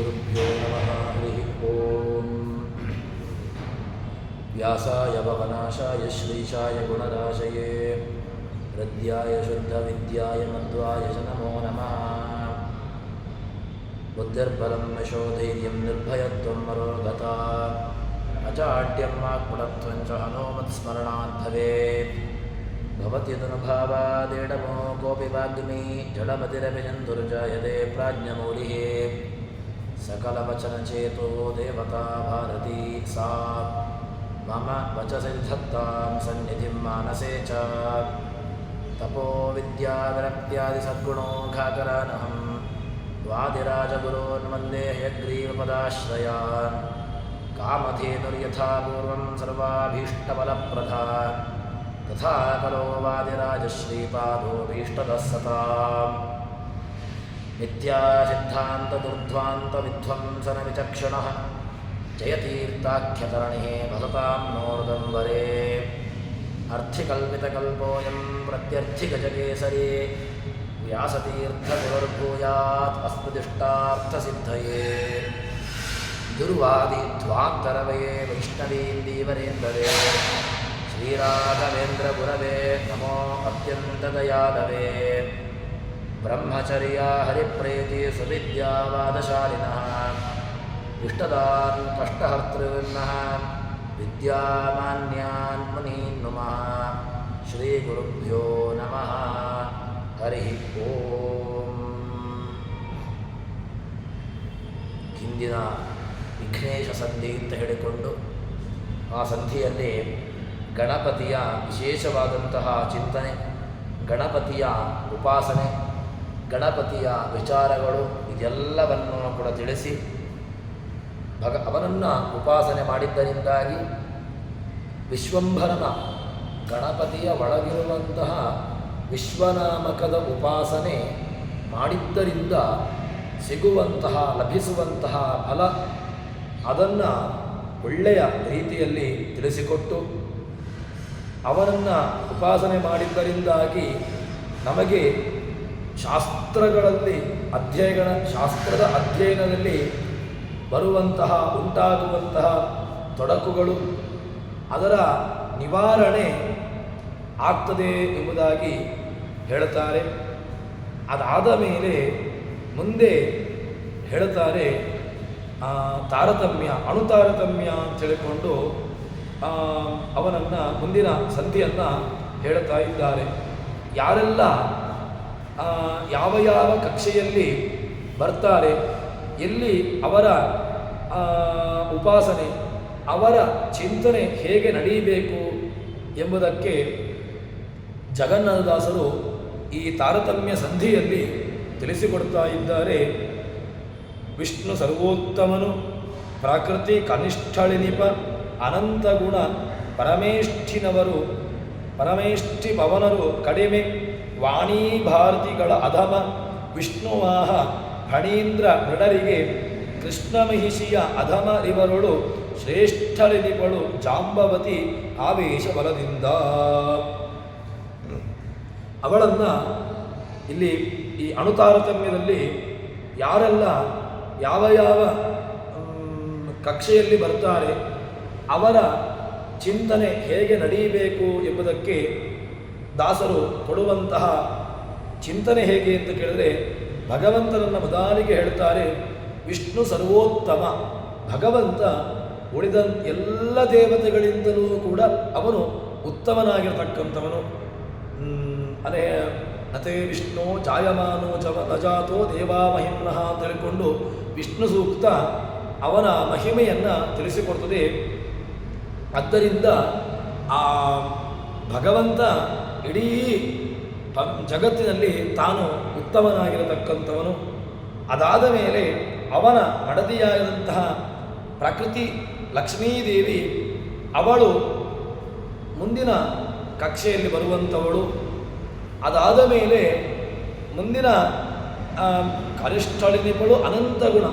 श्रीगुरुभ्यो नमः। हरिः ओम्। व्यासाय भवनाशाय श्रीशाय गुणराशये हृद्याय शुद्धविद्याय मध्वाय च नमो नमः। बुद्धिर्बलं यशोधैर्यं निर्भयत्वं मरोगता अजाड्यं वाक्पटुत्वं च हनोमत्स्मरणात् भवेत्। भवति तनुभवादेडमो कोऽपि वाग्मी जडमतिरभिजन्तुर्जायते प्राज्ञमौलिः। सकलवचनचेतो देवता भारती सा मम वचसि धत्तां सन्निधिं मानसे च। तपोविद्याविरक्त्यादिसद्गुणोघाकरानहं वादिराजगुरोन् वन्दे हयग्रीवपदाश्रयान्। कामधेनुर्यथा पूर्वं सर्वाभीष्टफलप्रदा तथा कलो वादिराजश्रीपादोऽभीष्टदः सताम्। मिथ्यासिद्धान्तदुर्ध्वान्तविध्वंसनविचक्षणः जयतीर्थाख्यतरणिः भसतां नोर्दम्बरे। अर्थिकल्पितकल्पोऽयं प्रत्यर्थिगजकेसरी व्यासतीर्थगुरुर्भूयात् अस्मदिष्टार्थसिद्धये। दुर्वादिध्वान्तरवये वैष्णवीन्दीवरेन्दवे श्रीराघवेन्द्रगुरवे नमो अत्यन्तदयालवे। ब्रह्मचर्या हरिप्रेति सुविद्यावादशालिनः इष्टदान् कष्टहर्तॄन्नः विद्यामान्यान् मुनीन् नुमः। श्रीगुरुभ्यो नमः। हरिः ओम्। ಹಿಂದಿನ ವಿಘ್ನೇಶ ಸಂಧಿ ಅಂತ ಹೇಳಿಕೊಂಡು ಆ ಸಂಧಿಯಲ್ಲಿ ಗಣಪತಿಯ ವಿಶೇಷವಾದಂತಹ ಚಿಂತನೆ, ಗಣಪತಿಯ ಉಪಾಸನೆ, ಗಣಪತಿಯ ವಿಚಾರಗಳು ಇದೆಲ್ಲವನ್ನು ಕೂಡ ತಿಳಿಸಿ ಅವನನ್ನು ಉಪಾಸನೆ ಮಾಡಿದ್ದರಿಂದಾಗಿ ವಿಶ್ವಂಭರನ ಗಣಪತಿಯ ಒಳಗಿರುವಂತಹ ವಿಶ್ವನಾಮಕದ ಉಪಾಸನೆ ಮಾಡಿದ್ದರಿಂದ ಸಿಗುವಂತಹ ಲಭಿಸುವಂತಹ ಫಲ ಅದನ್ನು ಒಳ್ಳೆಯ ರೀತಿಯಲ್ಲಿ ತಿಳಿಸಿಕೊಟ್ಟು ಅವನನ್ನು ಉಪಾಸನೆ ಮಾಡಿದ್ದರಿಂದಾಗಿ ನಮಗೆ ಶಾಸ್ತ್ರಗಳಲ್ಲಿ ಶಾಸ್ತ್ರದ ಅಧ್ಯಯನದಲ್ಲಿ ಬರುವಂತಹ ಉಂಟಾಗುವಂತಹ ತೊಡಕುಗಳು ಅದರ ನಿವಾರಣೆ ಆಗ್ತದೆ ಎಂಬುದಾಗಿ ಹೇಳುತ್ತಾರೆ. ಅದಾದ ಮೇಲೆ ಮುಂದೆ ಹೇಳುತ್ತಾರೆ ತಾರತಮ್ಯ, ಅಣುತಾರತಮ್ಯ ಅಂತ ಹೇಳಿಕೊಂಡು ಅವನನ್ನು ಮುಂದಿನ ಸಂಧಿಯನ್ನು ಹೇಳುತ್ತಾ ಇದ್ದಾರೆ. ಯಾರೆಲ್ಲ ಯಾವ ಯಾವ ಕಕ್ಷೆಯಲ್ಲಿ ಬರ್ತಾರೆ, ಎಲ್ಲಿ ಅವರ ಉಪಾಸನೆ, ಅವರ ಚಿಂತನೆ ಹೇಗೆ ನಡೆಯಬೇಕು ಎಂಬುದಕ್ಕೆ ಜಗನ್ನಾಥದಾಸರು ಈ ತಾರತಮ್ಯ ಸಂಧಿಯಲ್ಲಿ ತಿಳಿಸಿಕೊಡ್ತಾ ಇದ್ದಾರೆ. ವಿಷ್ಣು ಸರ್ವೋತ್ತಮನು ಪ್ರಾಕೃತಿ ಕನಿಷ್ಠಳಿನಿಪ ಅನಂತ ಗುಣ ಪರಮೇಷ್ಠಿನವರು ಪರಮೇಷ್ಠಿ ಪವನರು ಕಡಿಮೆ ವಾಣೀ ಭಾರತಿಗಳ ಅಧಮ ವಿಷ್ಣುವಾಹ ಫಣೀಂದ್ರ ಮೃಡರಿಗೆ ಕೃಷ್ಣ ಮಹಿಷಿಯ ಅಧಮ ಇವರುಳು ಶ್ರೇಷ್ಠಳಿನಿಪಳು ಜಾಂಬವತಿ ಆವೇಶ ಬಲದಿಂದ. ಅವಳನ್ನು ಇಲ್ಲಿ ಈ ಅಣುತಾರತಮ್ಯದಲ್ಲಿ ಯಾರೆಲ್ಲ ಯಾವ ಯಾವ ಕಕ್ಷೆಯಲ್ಲಿ ಬರ್ತಾರೆ ಅವರ ಚಿಂತನೆ ಹೇಗೆ ನಡೆಯಬೇಕು ಎಂಬುದಕ್ಕೆ ದಾಸರು ಕೊಡುವಂತಹ ಚಿಂತನೆ ಹೇಗೆ ಅಂತ ಕೇಳಿದರೆ ಭಗವಂತನನ್ನು ಮೊದಲಿಗೆ ಹೇಳ್ತಾರೆ. ವಿಷ್ಣು ಸರ್ವೋತ್ತಮ, ಭಗವಂತ ಉಳಿದ ಎಲ್ಲ ದೇವತೆಗಳಿಂದಲೂ ಕೂಡ ಅವನು ಉತ್ತಮನಾಗಿರತಕ್ಕಂಥವನು. ಅದೇ ನತೇ ವಿಷ್ಣು ಜಾಯಮಾನೋ ನಜಾತೋ ದೇವಾಮಹಿಮ್ನಃ ಅಂತ ಹೇಳಿಕೊಂಡು ವಿಷ್ಣು ಸೂಕ್ತ ಅವನ ಮಹಿಮೆಯನ್ನು ತಿಳಿಸಿಕೊಡ್ತದೆ. ಆದ್ದರಿಂದ ಆ ಭಗವಂತ ಇಡೀ ಜಗತ್ತಿನಲ್ಲಿ ತಾನು ಉತ್ತಮನಾಗಿರತಕ್ಕಂಥವನು. ಅದಾದ ಮೇಲೆ ಅವನ ಮಡದಿಯಾದಂತಹ ಪ್ರಕೃತಿ ಲಕ್ಷ್ಮೀದೇವಿ ಅವಳು ಮುಂದಿನ ಕಕ್ಷೆಯಲ್ಲಿ ಬರುವಂಥವಳು. ಅದಾದ ಮೇಲೆ ಮುಂದಿನ ಕನಿಷ್ಠಳಿನಿಪಳು ಅನಂತ ಗುಣ,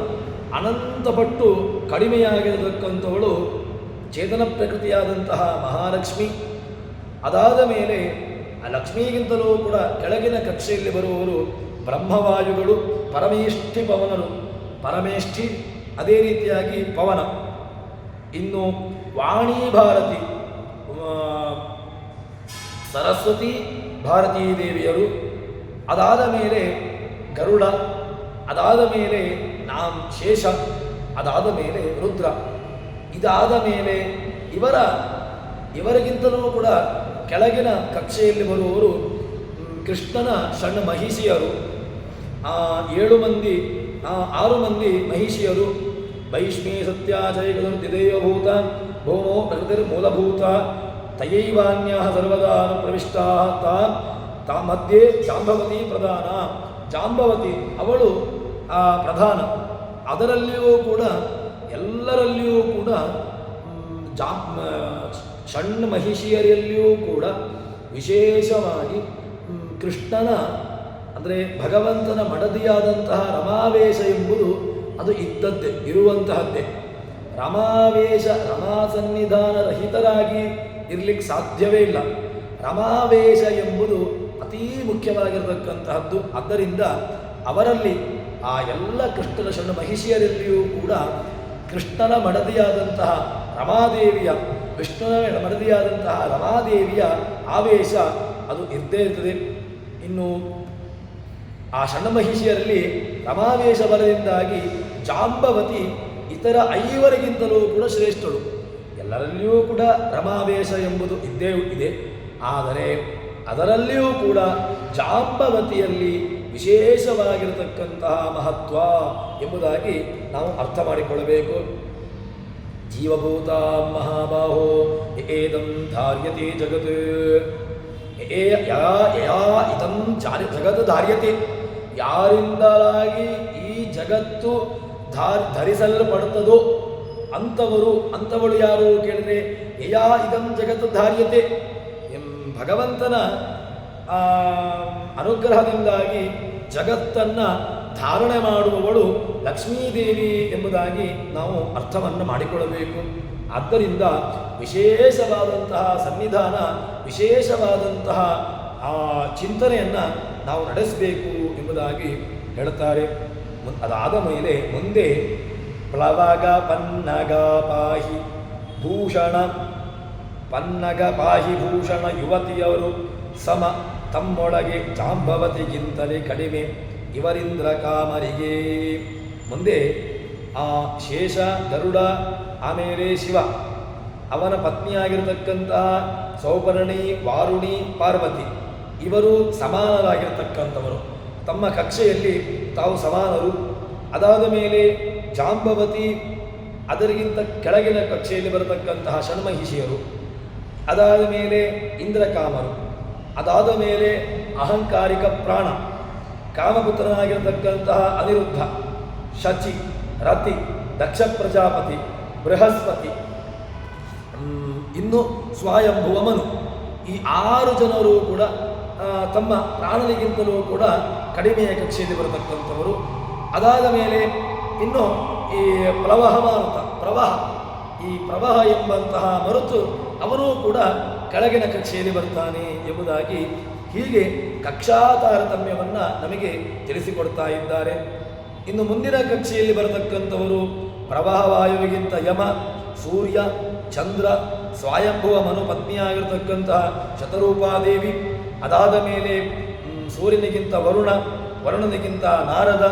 ಅನಂತಪಟ್ಟು ಕಡಿಮೆಯಾಗಿರತಕ್ಕಂಥವಳು ಚೇತನ ಪ್ರಕೃತಿಯಾದಂತಹ ಮಹಾಲಕ್ಷ್ಮಿ. ಅದಾದ ಮೇಲೆ ಆ ಲಕ್ಷ್ಮಿಗಿಂತಲೂ ಕೂಡ ಕೆಳಗಿನ ಕಕ್ಷೆಯಲ್ಲಿ ಬರುವವರು ಬ್ರಹ್ಮವಾಯುಗಳು, ಪರಮೇಷ್ಠಿ ಪವನರು. ಪರಮೇಷ್ಠಿ, ಅದೇ ರೀತಿಯಾಗಿ ಪವನ. ಇನ್ನು ವಾಣಿ ಭಾರತಿ, ಸರಸ್ವತಿ ಭಾರತೀ ದೇವಿಯರು, ಅದಾದ ಮೇಲೆ ಗರುಡ, ಅದಾದ ಮೇಲೆ ಶೇಷ, ಅದಾದ ಮೇಲೆ ರುದ್ರ, ಇದಾದ ಮೇಲೆ ಇವರಿಗಿಂತಲೂ ಕೂಡ ಕೆಳಗಿನ ಕಕ್ಷೆಯಲ್ಲಿ ಬರುವವರು ಕೃಷ್ಣನ ಸಣ್ಣ ಮಹಿಷಿಯರು. 6 ಮಂದಿ ಮಹಿಷಿಯರು. ವೈಷ್ಣೇ ಸತ್ಯಾಚೈಕೃತಿದೇವಭೂತ ಭೌಮೋ ಪ್ರಕೃತಿರ್ಮೂಲಭೂತ ತಯೈವಾನ್ಯಾಹ ಸರ್ವದಾ ಪ್ರವಿಷ್ಟಾ ತಾ ಮಧ್ಯೆ ಜಾಂಬವತಿ ಪ್ರಧಾನ. ಜಾಂಬವತಿ ಅವಳು ಪ್ರಧಾನ. ಅದರಲ್ಲಿಯೂ ಕೂಡ ಎಲ್ಲರಲ್ಲಿಯೂ ಕೂಡ ಸಣ್ಣ ಮಹಿಷಿಯರಲ್ಲಿಯೂ ಕೂಡ ವಿಶೇಷವಾಗಿ ಕೃಷ್ಣನ ಅಂದರೆ ಭಗವಂತನ ಮಡದಿಯಾದಂತಹ ರಮಾವೇಶ ಎಂಬುದು ಅದು ಇರುವಂತಹದ್ದೇ. ರಮಾವೇಶ, ರಮಾ ಸನ್ನಿಧಾನ ರಹಿತರಾಗಿ ಇರಲಿಕ್ಕೆ ಸಾಧ್ಯವೇ ಇಲ್ಲ. ರಮಾವೇಶ ಎಂಬುದು ಅತೀ ಮುಖ್ಯವಾಗಿರತಕ್ಕಂತಹದ್ದು. ಆದ್ದರಿಂದ ಅವರಲ್ಲಿ ಆ ಎಲ್ಲ ಕೃಷ್ಣನ ಸಣ್ಣ ಮಹಿಷಿಯರಲ್ಲಿಯೂ ಕೂಡ ಕೃಷ್ಣನ ಮಡದಿಯಾದಂತಹ ರಮಾದೇವಿಯ, ವಿಷ್ಣುವಿನ ಮಡದಿಯಾದಂತಹ ರಮಾದೇವಿಯ ಆವೇಶ ಅದು ಇದ್ದೇ ಇರ್ತದೆ. ಇನ್ನು ಆ ಸಣ್ಣ ಮಹಿಷಿಯರಲ್ಲಿ ರಮಾವೇಶ ಬಲದಿಂದಾಗಿ ಜಾಂಬವತಿ ಇತರ 5 ಕೂಡ ಶ್ರೇಷ್ಠಳು. ಎಲ್ಲರಲ್ಲಿಯೂ ಕೂಡ ರಮಾವೇಶ ಎಂಬುದು ಇದ್ದೇ ಇದೆ. ಆದರೆ ಅದರಲ್ಲಿಯೂ ಕೂಡ ಜಾಂಬವತಿಯಲ್ಲಿ ವಿಶೇಷವಾಗಿರತಕ್ಕಂತಹ ಮಹತ್ವ ಎಂಬುದಾಗಿ ನಾವು ಅರ್ಥ ಮಾಡಿಕೊಳ್ಳಬೇಕು. ಜೀವಭೂತ ಮಹಾಬಾಹೋ ಏದಂ ಧಾರ್ಯತೆ ಜಗತ್, ಇದಂ ಜಗತ್ ಧಾರ್ಯತೆ, ಯಾರಿಂದಲಾಗಿ ಈ ಜಗತ್ತು ಧರಿಸಲ್ಪಡುತ್ತದೋ ಅಂಥವಳು ಯಾರು ಕೇಳಿದ್ರೆ ಇದಂ ಜಗತ್ ಧಾರ್ಯತೆ. ಭಗವಂತನ ಅನುಗ್ರಹದಿಂದಾಗಿ ಜಗತ್ತನ್ನು ಧಾರಣೆ ಮಾಡುವವಳು ಲಕ್ಷ್ಮೀದೇವಿ ಎಂಬುದಾಗಿ ನಾವು ಅರ್ಥವನ್ನು ಮಾಡಿಕೊಳ್ಳಬೇಕು. ಆದ್ದರಿಂದ ವಿಶೇಷವಾದಂತಹ ಸನ್ನಿಧಾನ, ವಿಶೇಷವಾದಂತಹ ಚಿಂತನೆಯನ್ನು ನಾವು ನಡೆಸಬೇಕು ಎಂಬುದಾಗಿ ಹೇಳುತ್ತಾರೆ. ಅದಾದ ಮೇಲೆ ಮುಂದೆ ಪ್ಲವಗ ಪನ್ನಗ ಪಾಹಿ ಭೂಷಣ, ಪನ್ನಗ ಪಾಹಿ ಭೂಷಣ ಯುವತಿಯರು ಸಮ, ತಮ್ಮೊಳಗೆ ಜಾಂಬವತಿಗಿಂತಲೇ ಕಡಿಮೆ ಇವರಿಂದ್ರ ಕಾಮರಿಗೆ. ಮುಂದೆ ಶೇಷ, ಗರುಡ, ಆಮೇಲೆ ಶಿವ, ಅವನ ಪತ್ನಿಯಾಗಿರತಕ್ಕಂತಹ ಸೌಪರ್ಣಿ, ವಾರುಣಿ, ಪಾರ್ವತಿ ಇವರು ಸಮಾನರಾಗಿರ್ತಕ್ಕಂಥವರು. ತಮ್ಮ ಕಕ್ಷೆಯಲ್ಲಿ ತಾವು ಸಮಾನರು. ಅದಾದ ಮೇಲೆ ಜಾಂಬವತಿ, ಅದರಿಗಿಂತ ಕೆಳಗಿನ ಕಕ್ಷೆಯಲ್ಲಿ ಬರತಕ್ಕಂತಹ ಷಣ್ಮಹಿಷಿಯರು. ಅದಾದ ಮೇಲೆ ಇಂದ್ರಕಾಮರು. ಅದಾದ ಮೇಲೆ ಅಹಂಕಾರಿಕ ಪ್ರಾಣ, ಕಾಮಪುತ್ರನಾಗಿರತಕ್ಕಂತಹ ಅನಿರುದ್ಧ, ಶಚಿ, ರತಿ, ದಕ್ಷ ಪ್ರಜಾಪತಿ, ಬೃಹಸ್ಪತಿ, ಇನ್ನು ಸ್ವಯಂಭುವ ಮನು. ಈ 6 ಜನರು ಕೂಡ ತಮ್ಮ ಪ್ರಾಣನಿಗಿಂತಲೂ ಕೂಡ ಕಡಿಮೆಯ ಕಕ್ಷೆಯಲ್ಲಿ ಬರತಕ್ಕಂಥವರು. ಅದಾದ ಮೇಲೆ ಇನ್ನು ಈ ಪ್ರವಾಹ ಮಾರುತ, ಈ ಪ್ರವಾಹ ಎಂಬಂತಹ ಮರುತು ಅವರೂ ಕೂಡ ಕೆಳಗಿನ ಕಕ್ಷೆಯಲ್ಲಿ ಬರ್ತಾನೆ ಎಂಬುದಾಗಿ ಹೀಗೆ ಕಕ್ಷಾ ತಾರತಮ್ಯವನ್ನು ನಮಗೆ ತಿಳಿಸಿಕೊಡ್ತಾ ಇದ್ದಾರೆ. ಇನ್ನು ಮುಂದಿನ ಕಕ್ಷೆಯಲ್ಲಿ ಬರತಕ್ಕಂಥವರು ಪ್ರವಾಹವಾಯುವಿಗಿಂತ ಯಮ, ಸೂರ್ಯ, ಚಂದ್ರ, ಸ್ವಯಂಭುವ ಮನು ಪತ್ನಿಯಾಗಿರ್ತಕ್ಕಂತಹ ಶತರೂಪಾದೇವಿ. ಅದಾದ ಮೇಲೆ ಸೂರ್ಯನಿಗಿಂತ ವರುಣ, ವರುಣನಿಗಿಂತ ನಾರದ,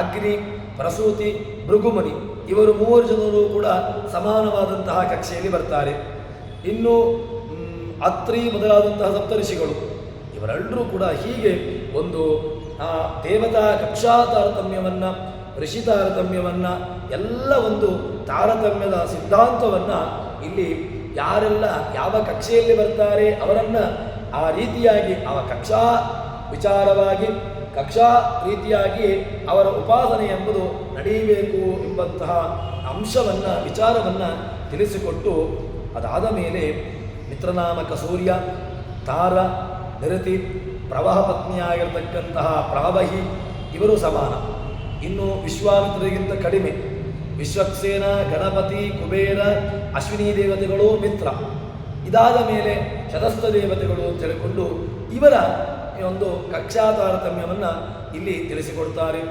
ಅಗ್ನಿ, ಪ್ರಸೂತಿ, ಭೃಗುಮುನಿ ಇವರು 3 ಜನರು ಕೂಡ ಸಮಾನವಾದಂತಹ ಕಕ್ಷೆಯಲ್ಲಿ ಬರ್ತಾರೆ. ಇನ್ನು ಅತ್ರಿ ಮೊದಲಾದಂತಹ ಸಪ್ತಋಷಿಗಳು ಇವರೆಲ್ಲರೂ ಕೂಡ ಹೀಗೆ ಒಂದು ದೇವತಾ ಕಕ್ಷಾ ತಾರತಮ್ಯವನ್ನು, ಋಷಿ ತಾರತಮ್ಯವನ್ನು, ಎಲ್ಲ ಒಂದು ತಾರತಮ್ಯದ ಸಿದ್ಧಾಂತವನ್ನು ಇಲ್ಲಿ ಯಾರೆಲ್ಲ ಯಾವ ಕಕ್ಷೆಯಲ್ಲಿ ಬರ್ತಾರೆ ಅವರನ್ನು ಆ ರೀತಿಯಾಗಿ ಕಕ್ಷಾ ವಿಚಾರವಾಗಿ, ಕಕ್ಷಾ ರೀತಿಯಾಗಿ ಅವರ ಉಪಾಸನೆ ಎಂಬುದು ನಡೆಯಬೇಕು ಎಂಬಂತಹ ಅಂಶವನ್ನು, ವಿಚಾರವನ್ನು ತಿಳಿಸಿಕೊಟ್ಟು ಅದಾದ ಮೇಲೆ ಮಿತ್ರನಾಮಕ ಸೂರ್ಯ, ತಾರ, ನಿರತಿ, ಪ್ರವಾಹ ಪತ್ನಿಯಾಗಿರ್ತಕ್ಕಂತಹ ಪ್ರಾವಹಿ ಇವರು ಸಮಾನ. ಇನ್ನು ವಿಶ್ವಾಮಿತ್ರರಿಗಿಂತ ಕಡಿಮೆ ವಿಶ್ವಕ್ಸೇನ, ಗಣಪತಿ, ಕುಬೇರ, ಅಶ್ವಿನಿ ದೇವತೆಗಳು ಮಿತ್ರ. ಇದಾದ ಮೇಲೆ ಶತಸ್ಥ ದೇವತೆಗಳು ಅಂತ ಹೇಳಿಕೊಂಡು ಇವರ ಒಂದು ಕಕ್ಷಾ ತಾರತಮ್ಯವನ್ನು ಇಲ್ಲಿ ತಿಳಿಸಿಕೊಡ್ತಾರೆ.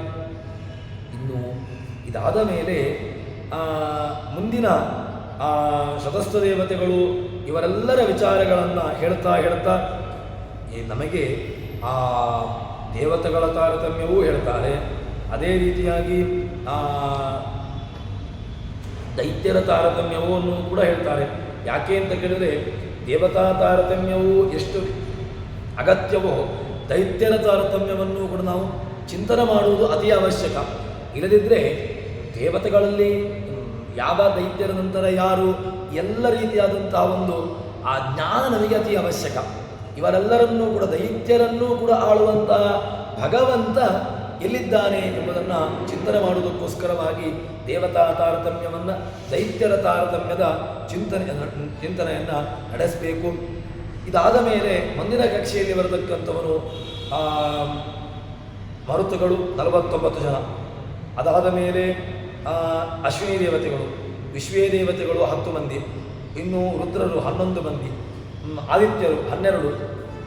ಇನ್ನು ಇದಾದ ಮೇಲೆ ಮುಂದಿನ ಶತಸ್ಥ ದೇವತೆಗಳು ಇವರೆಲ್ಲರ ವಿಚಾರಗಳನ್ನು ಹೇಳ್ತಾ ನಮಗೆ ಆ ದೇವತೆಗಳ ತಾರತಮ್ಯವೂ ಹೇಳ್ತಾರೆ. ಅದೇ ರೀತಿಯಾಗಿ ದೈತ್ಯರ ತಾರತಮ್ಯವನ್ನು ಕೂಡ ಹೇಳ್ತಾರೆ. ಯಾಕೆ ಅಂತ ಕೇಳಿದರೆ ದೇವತಾ ತಾರತಮ್ಯವು ಎಷ್ಟು ಅಗತ್ಯವೋ ದೈತ್ಯರ ತಾರತಮ್ಯವನ್ನು ಕೂಡ ನಾವು ಚಿಂತನೆ ಮಾಡುವುದು ಅತಿ ಅವಶ್ಯಕ. ಇಲ್ಲದಿದ್ದರೆ ದೇವತೆಗಳಲ್ಲಿ ಯಾವ ದೈತ್ಯರ ನಂತರ ಯಾರು ಎಲ್ಲ ರೀತಿಯಾದಂತಹ ಒಂದು ಆ ಜ್ಞಾನ ನಮಗೆ ಅತಿ ಅವಶ್ಯಕ. ಇವರೆಲ್ಲರನ್ನೂ ಕೂಡ ದೈತ್ಯರನ್ನೂ ಕೂಡ ಆಳುವಂತಹ ಭಗವಂತ ಎಲ್ಲಿದ್ದಾನೆ ಎಂಬುದನ್ನು ಚಿಂತನೆ ಮಾಡುವುದಕ್ಕೋಸ್ಕರವಾಗಿ ದೇವತಾ ತಾರತಮ್ಯವನ್ನು ದೈತ್ಯರ ತಾರತಮ್ಯದ ಚಿಂತನೆಯನ್ನು ನಡೆಸಬೇಕು. ಇದಾದ ಮೇಲೆ ಮುಂದಿನ ಕಕ್ಷೆಯಲ್ಲಿ ಬರತಕ್ಕಂಥವನು ಮರುತುಗಳು 49 ಜನ. ಅದಾದ ಮೇಲೆ ಅಶ್ವಿನಿ ದೇವತೆಗಳು, ವಿಶ್ವೇ ದೇವತೆಗಳು 10 ಮಂದಿ, ಇನ್ನು ರುದ್ರರು 11 ಮಂದಿ, ಆದಿತ್ಯರು 12,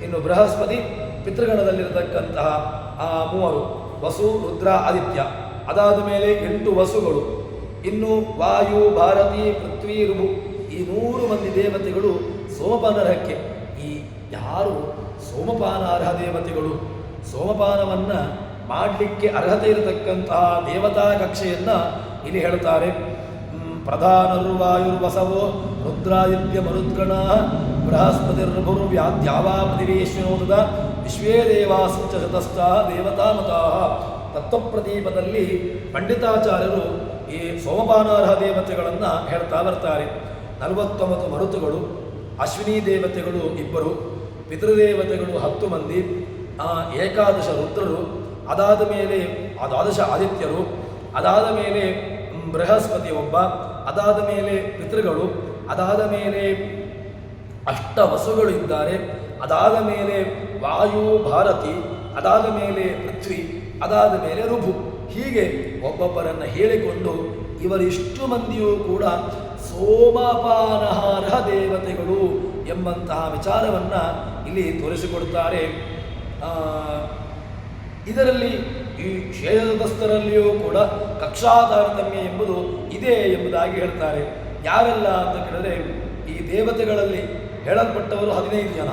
ಇನ್ನು ಬೃಹಸ್ಪತಿ ಪಿತೃಗಣದಲ್ಲಿರತಕ್ಕಂತಹ 3 ವಸು ರುದ್ರ ಆದಿತ್ಯ. ಅದಾದ ಮೇಲೆ 8 ವಸುಗಳು, ಇನ್ನು ವಾಯು ಭಾರತಿ ಪೃಥ್ವಿ ಋಭು ಈ 100 ಮಂದಿ ದೇವತೆಗಳು ಸೋಮಪಾನಾರ್ಹಕ್ಕೆ. ಈ ಯಾರು ಸೋಮಪಾನಾರ್ಹ ದೇವತೆಗಳು, ಸೋಮಪಾನವನ್ನು ಮಾಡಲಿಕ್ಕೆ ಅರ್ಹತೆ ಇರತಕ್ಕಂತಹ ದೇವತಾ ಕಕ್ಷೆಯನ್ನು ಇಲ್ಲಿ ಹೇಳ್ತಾರೆ. ಪ್ರಧಾನರ್ವಾಯುರ್ವಸವೋ ರುದ್ರಾದಿತ್ಯ ಮರುದ್ಗಣ ಬೃಹಸ್ಪತಿರ್ಭುರು ವ್ಯಾದ್ಯಾವಾಪತಿವೇಶ್ವನೋದ ವಿಶ್ವೇ ದೇವಾಸುಚ ಶತಸ್ಥ ದೇವತಾಮತಃ. ತತ್ವಪ್ರದೀಪದಲ್ಲಿ ಪಂಡಿತಾಚಾರ್ಯರು ಈ ಸೋಮಪಾನಾರ್ಹ ದೇವತೆಗಳನ್ನು ಹೇಳ್ತಾ ಬರ್ತಾರೆ. 49 ಮರುತುಗಳು, ಅಶ್ವಿನಿ ದೇವತೆಗಳು 2, ಪಿತೃದೇವತೆಗಳು 10 ಮಂದಿ, 11 ರುದ್ರರು, ಅದಾದ ಮೇಲೆ 12 ಆದಿತ್ಯರು, ಅದಾದ ಮೇಲೆ ಬೃಹಸ್ಪತಿ ಒಬ್ಬ, ಅದಾದ ಮೇಲೆ ಪಿತೃಗಳು, ಅದಾದ ಮೇಲೆ 8 ವಸುಗಳು ಇದ್ದಾರೆ, ಅದಾದ ಮೇಲೆ ವಾಯು ಭಾರತಿ, ಅದಾದ ಮೇಲೆ ಪೃಥ್ವಿ, ಅದಾದ ಮೇಲೆ ಋಭು. ಹೀಗೆ ಒಬ್ಬೊಬ್ಬರನ್ನು ಹೇಳಿಕೊಂಡು ಇವರಿಷ್ಟು ಮಂದಿಯೂ ಕೂಡ ಸೋಮಪಾನಹಾರ್ಹ ದೇವತೆಗಳು ಎಂಬಂತಹ ವಿಚಾರವನ್ನು ಇಲ್ಲಿ ತೋರಿಸಿಕೊಡುತ್ತಾರೆ. ಇದರಲ್ಲಿ ಈ ಶೇಷದಸ್ಥರಲ್ಲಿಯೂ ಕೂಡ ಕಕ್ಷಾ ತಾರತಮ್ಯ ಎಂಬುದು ಇದೆ ಎಂಬುದಾಗಿ ಹೇಳ್ತಾರೆ. ಯಾರೆಲ್ಲ ಅಂತ ಕೇಳಿದರೆ ಈ ದೇವತೆಗಳಲ್ಲಿ ಹೇಳಲ್ಪಟ್ಟವರು 15 ಜನ,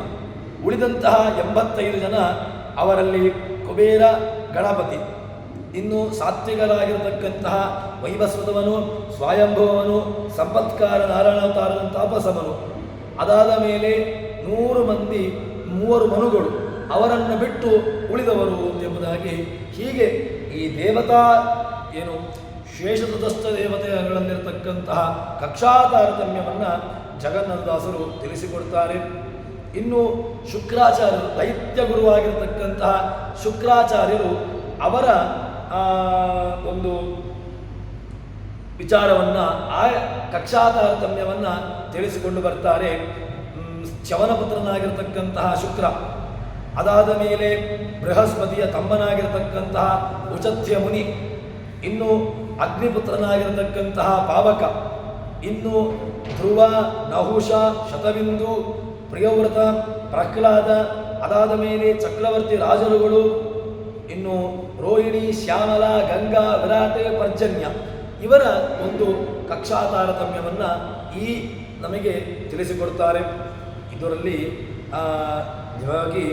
ಉಳಿದಂತಹ 85 ಜನ ಅವರಲ್ಲಿ ಕುಬೇರ ಗಣಪತಿ, ಇನ್ನು ಸಾತ್ವಿಕರಾಗಿರತಕ್ಕಂತಹ ವೈವಸ್ವತವನು, ಸ್ವಯಂಭವನು, ಸಂಪತ್ಕಾರ ನಾರಾಯಣಾವತಾರನ ತಾಪಸವನು, ಅದಾದ ಮೇಲೆ 100 ಮಂದಿ 3 ಮನುಗಳು, ಅವರನ್ನು ಬಿಟ್ಟು ಉಳಿದವರು ಎಂಬುದಾಗಿ ಹೀಗೆ ಈ ದೇವತಾ ಶೇಷತಸ್ಥ ದೇವತೆಗಳಲ್ಲಿರತಕ್ಕಂತಹ ಕಕ್ಷಾ ತಾರತಮ್ಯವನ್ನು ಜಗನ್ನಾಥದಾಸರು ತಿಳಿಸಿಕೊಡ್ತಾರೆ. ಇನ್ನು ಶುಕ್ರಾಚಾರ್ಯರು, ದೈತ್ಯ ಗುರುವಾಗಿರತಕ್ಕಂತಹ ಶುಕ್ರಾಚಾರ್ಯರು ಅವರ ಒಂದು ವಿಚಾರವನ್ನು ಆ ಕಕ್ಷಾ ತಾರತಮ್ಯವನ್ನು ತಿಳಿಸಿಕೊಂಡು ಬರ್ತಾರೆ. ಚ್ಯವನಪುತ್ರನಾಗಿರ್ತಕ್ಕಂತಹ ಶುಕ್ರ, ಅದಾದ ಮೇಲೆ ಬೃಹಸ್ಪತಿಯ ತಮ್ಮನಾಗಿರತಕ್ಕಂತಹ ಉಚಥ್ಯ ಮುನಿ, ಇನ್ನು ಅಗ್ನಿಪುತ್ರನಾಗಿರತಕ್ಕಂತಹ ಪಾವಕ, ಇನ್ನು ಧ್ರುವ, ನಹುಷ, ಶತಬಿಂದು, ಪ್ರಿಯವ್ರತ, ಪ್ರಹ್ಲಾದ, ಅದಾದ ಮೇಲೆ ಚಕ್ರವರ್ತಿ ರಾಜರುಗಳು, ಇನ್ನು ರೋಹಿಣಿ, ಶ್ಯಾಮಲ, ಗಂಗಾ, ವಿರಾಟೆ, ಪರ್ಜನ್ಯ ಇವರ ಒಂದು ಕಕ್ಷಾ ತಾರತಮ್ಯವನ್ನು ಈ ನಮಗೆ ತಿಳಿಸಿಕೊಡ್ತಾರೆ. ಇದರಲ್ಲಿ ನಿಜವಾಗಿ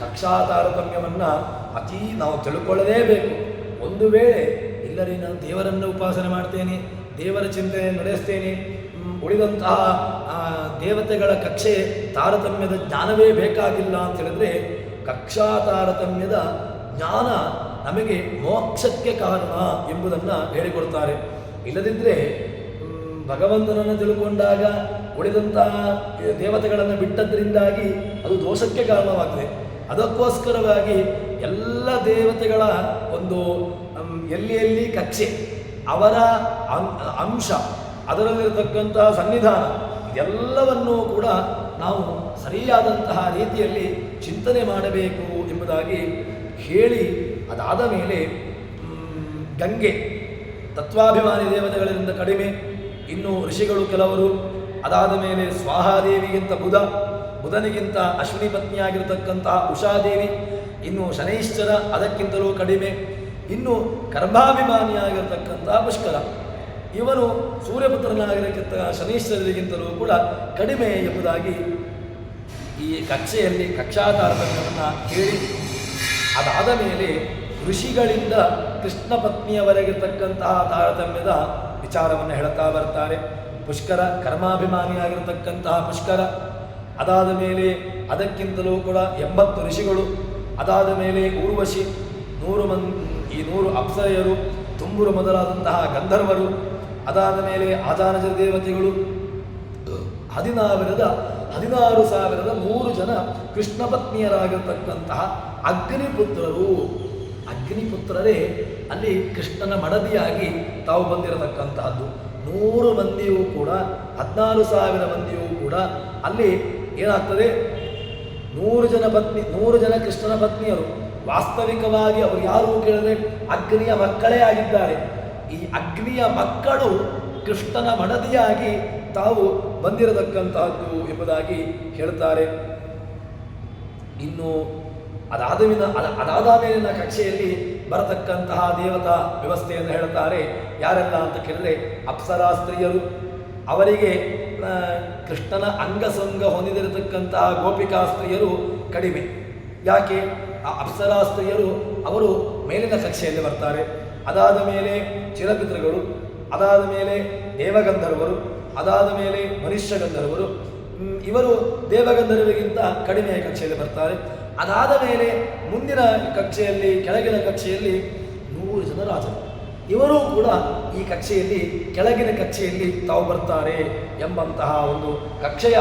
ಕಕ್ಷಾ ತಾರತಮ್ಯವನ್ನು ನಾವು ತಿಳ್ಕೊಳ್ಳಲೇಬೇಕು. ಒಂದು ವೇಳೆ ಇಲ್ಲರಿ ನಾನು ದೇವರನ್ನು ಉಪಾಸನೆ ಮಾಡ್ತೇನೆ, ದೇವರ ಚಿಂತನೆ ನಡೆಸ್ತೇನೆ, ಉಳಿದಂತಹ ದೇವತೆಗಳ ಕಕ್ಷೆ ತಾರತಮ್ಯದ ಜ್ಞಾನವೇ ಬೇಕಾಗಿಲ್ಲ ಅಂತ ಹೇಳಿದ್ರೆ ಕಕ್ಷಾ ತಾರತಮ್ಯದ ಜ್ಞಾನ ನಮಗೆ ಮೋಕ್ಷಕ್ಕೆ ಕಾರಣ ಎಂಬುದನ್ನು ಹೇಳಿಕೊಡ್ತಾರೆ. ಇಲ್ಲದಿದ್ದರೆ ಭಗವಂತನನ್ನು ತಿಳ್ಕೊಂಡಾಗ ಉಳಿದಂತಹ ದೇವತೆಗಳನ್ನು ಬಿಟ್ಟದ್ರಿಂದಾಗಿ ಅದು ದೋಷಕ್ಕೆ ಕಾರಣವಾಗಿದೆ. ಅದಕ್ಕೋಸ್ಕರವಾಗಿ ಎಲ್ಲ ದೇವತೆಗಳ ಒಂದು ಎಲ್ಲಿ ಕಕ್ಷೆ, ಅವರ ಅಂಶ, ಅದರಲ್ಲಿರತಕ್ಕಂತಹ ಸನ್ನಿಧಾನ ಎಲ್ಲವನ್ನೂ ಕೂಡ ನಾವು ಸರಿಯಾದಂತಹ ರೀತಿಯಲ್ಲಿ ಚಿಂತನೆ ಮಾಡಬೇಕು ಎಂಬುದಾಗಿ ಹೇಳಿ, ಅದಾದ ಮೇಲೆ ಗಂಗೆ ತತ್ವಾಭಿಮಾನಿ ದೇವತೆಗಳಿಂದ ಕಡಿಮೆ, ಇನ್ನು ಋಷಿಗಳು ಕೆಲವರು, ಅದಾದ ಮೇಲೆ ಸ್ವಾಹಾದೇವಿಗಿಂತ ಬುಧನಿಗಿಂತ ಅಶ್ವಿನಿ ಪತ್ನಿಯಾಗಿರತಕ್ಕಂತಹ ಉಷಾದೇವಿ, ಇನ್ನು ಶನೈಶ್ಚರ ಅದಕ್ಕಿಂತಲೂ ಕಡಿಮೆ, ಇನ್ನು ಕರ್ಮಾಭಿಮಾನಿಯಾಗಿರತಕ್ಕಂತಹ ಪುಷ್ಕರ, ಇವನು ಸೂರ್ಯಪುತ್ರನಾಗಿರತಕ್ಕ ಶನೀಶ್ವರರಿಗಿಂತಲೂ ಕೂಡ ಕಡಿಮೆ ಎಂಬುದಾಗಿ ಈ ಕಕ್ಷೆಯಲ್ಲಿ ಕಕ್ಷಾತಾರತಮ್ಯವನ್ನು ಹೇಳಿ, ಅದಾದ ಮೇಲೆ ಋಷಿಗಳಿಂದ ಕೃಷ್ಣ ಪತ್ನಿಯವರೆಗಿರ್ತಕ್ಕಂತಹ ತಾರತಮ್ಯದ ವಿಚಾರವನ್ನು ಹೇಳುತ್ತಾ ಬರ್ತಾರೆ. ಪುಷ್ಕರ ಕರ್ಮಾಭಿಮಾನಿಯಾಗಿರತಕ್ಕಂತಹ ಪುಷ್ಕರ, ಅದಾದ ಮೇಲೆ ಅದಕ್ಕಿಂತಲೂ ಕೂಡ 80 ಋಷಿಗಳು, ಅದಾದ ಮೇಲೆ ಊರ್ವಶಿ, 100 ಅಪ್ಸರೆಯರು, ತುಂಬುರು ಮೊದಲಾದಂತಹ ಗಂಧರ್ವರು, ಅದಾದ ಮೇಲೆ ಆಜಾನಜ ದೇವತೆಗಳು, 16,000 ಜನ ಕೃಷ್ಣ ಪತ್ನಿಯರಾಗಿರ್ತಕ್ಕಂತಹ ಅಗ್ನಿಪುತ್ರರು. ಅಗ್ನಿಪುತ್ರರೇ ಅಲ್ಲಿ ಕೃಷ್ಣನ ಮಡದಿಯಾಗಿ ತಾವು ಬಂದಿರತಕ್ಕಂತಹದ್ದು. 100 ಮಂದಿಯೂ ಕೂಡ 14,000 ಮಂದಿಯೂ ಕೂಡ ಅಲ್ಲಿ ಏನಾಗ್ತದೆ, 100 ಜನ ಕೃಷ್ಣನ ಪತ್ನಿಯರು. ವಾಸ್ತವಿಕವಾಗಿ ಅವರು ಯಾರು ಕೇಳಿದ್ರೆ ಅಗ್ನಿಯ ಮಕ್ಕಳೇ ಆಗಿದ್ದಾರೆ. ಈ ಅಗ್ನಿಯ ಮಕ್ಕಳು ಕೃಷ್ಣನ ಮಡದಿಯಾಗಿ ತಾವು ಬಂದಿರತಕ್ಕಂತಹದ್ದು ಎಂಬುದಾಗಿ ಹೇಳ್ತಾರೆ. ಇನ್ನು ಅದಾದ ಮೇಲಿನ ಕಕ್ಷೆಯಲ್ಲಿ ಬರತಕ್ಕಂತಹ ದೇವತಾ ವ್ಯವಸ್ಥೆಯನ್ನು ಹೇಳ್ತಾರೆ. ಯಾರೆಲ್ಲ ಅಂತ ಕೇಳಿದ್ರೆ ಅಪ್ಸರಾ ಸ್ತ್ರೀಯರು, ಅವರಿಗೆ ಕೃಷ್ಣನ ಅಂಗಸಂಗ ಹೊಂದಿರತಕ್ಕಂತಹ ಗೋಪಿಕಾ ಸ್ತ್ರೀಯರು ಕಡಿಮೆ. ಯಾಕೆ? ಆ ಅಪ್ಸರಾ ಸ್ತ್ರೀಯರು ಅವರು ಮೇಲಿನ ಕಕ್ಷೆಯಲ್ಲಿ ಬರ್ತಾರೆ. ಅದಾದ ಮೇಲೆ ಚಿರಪಿತೃಗಳು, ಅದಾದ ಮೇಲೆ ದೇವಗಂಧರ್ವರು, ಅದಾದ ಮೇಲೆ ಮನುಷ್ಯ ಗಂಧರ್ವರು. ಇವರು ದೇವಗಂಧರ್ವರಿಗಿಂತ ಕಡಿಮೆಯ ಕಕ್ಷೆಯಲ್ಲಿ ಬರ್ತಾರೆ. ಅದಾದ ಮೇಲೆ ಮುಂದಿನ ಕಕ್ಷೆಯಲ್ಲಿ, ಕೆಳಗಿನ ಕಕ್ಷೆಯಲ್ಲಿ 100 ಜನ ರಾಜರು. ಇವರೂ ಕೂಡ ಈ ಕಕ್ಷೆಯಲ್ಲಿ, ಕೆಳಗಿನ ಕಕ್ಷೆಯಲ್ಲಿ ತಾವು ಬರ್ತಾರೆ ಎಂಬಂತಹ ಒಂದು ಕಕ್ಷೆಯ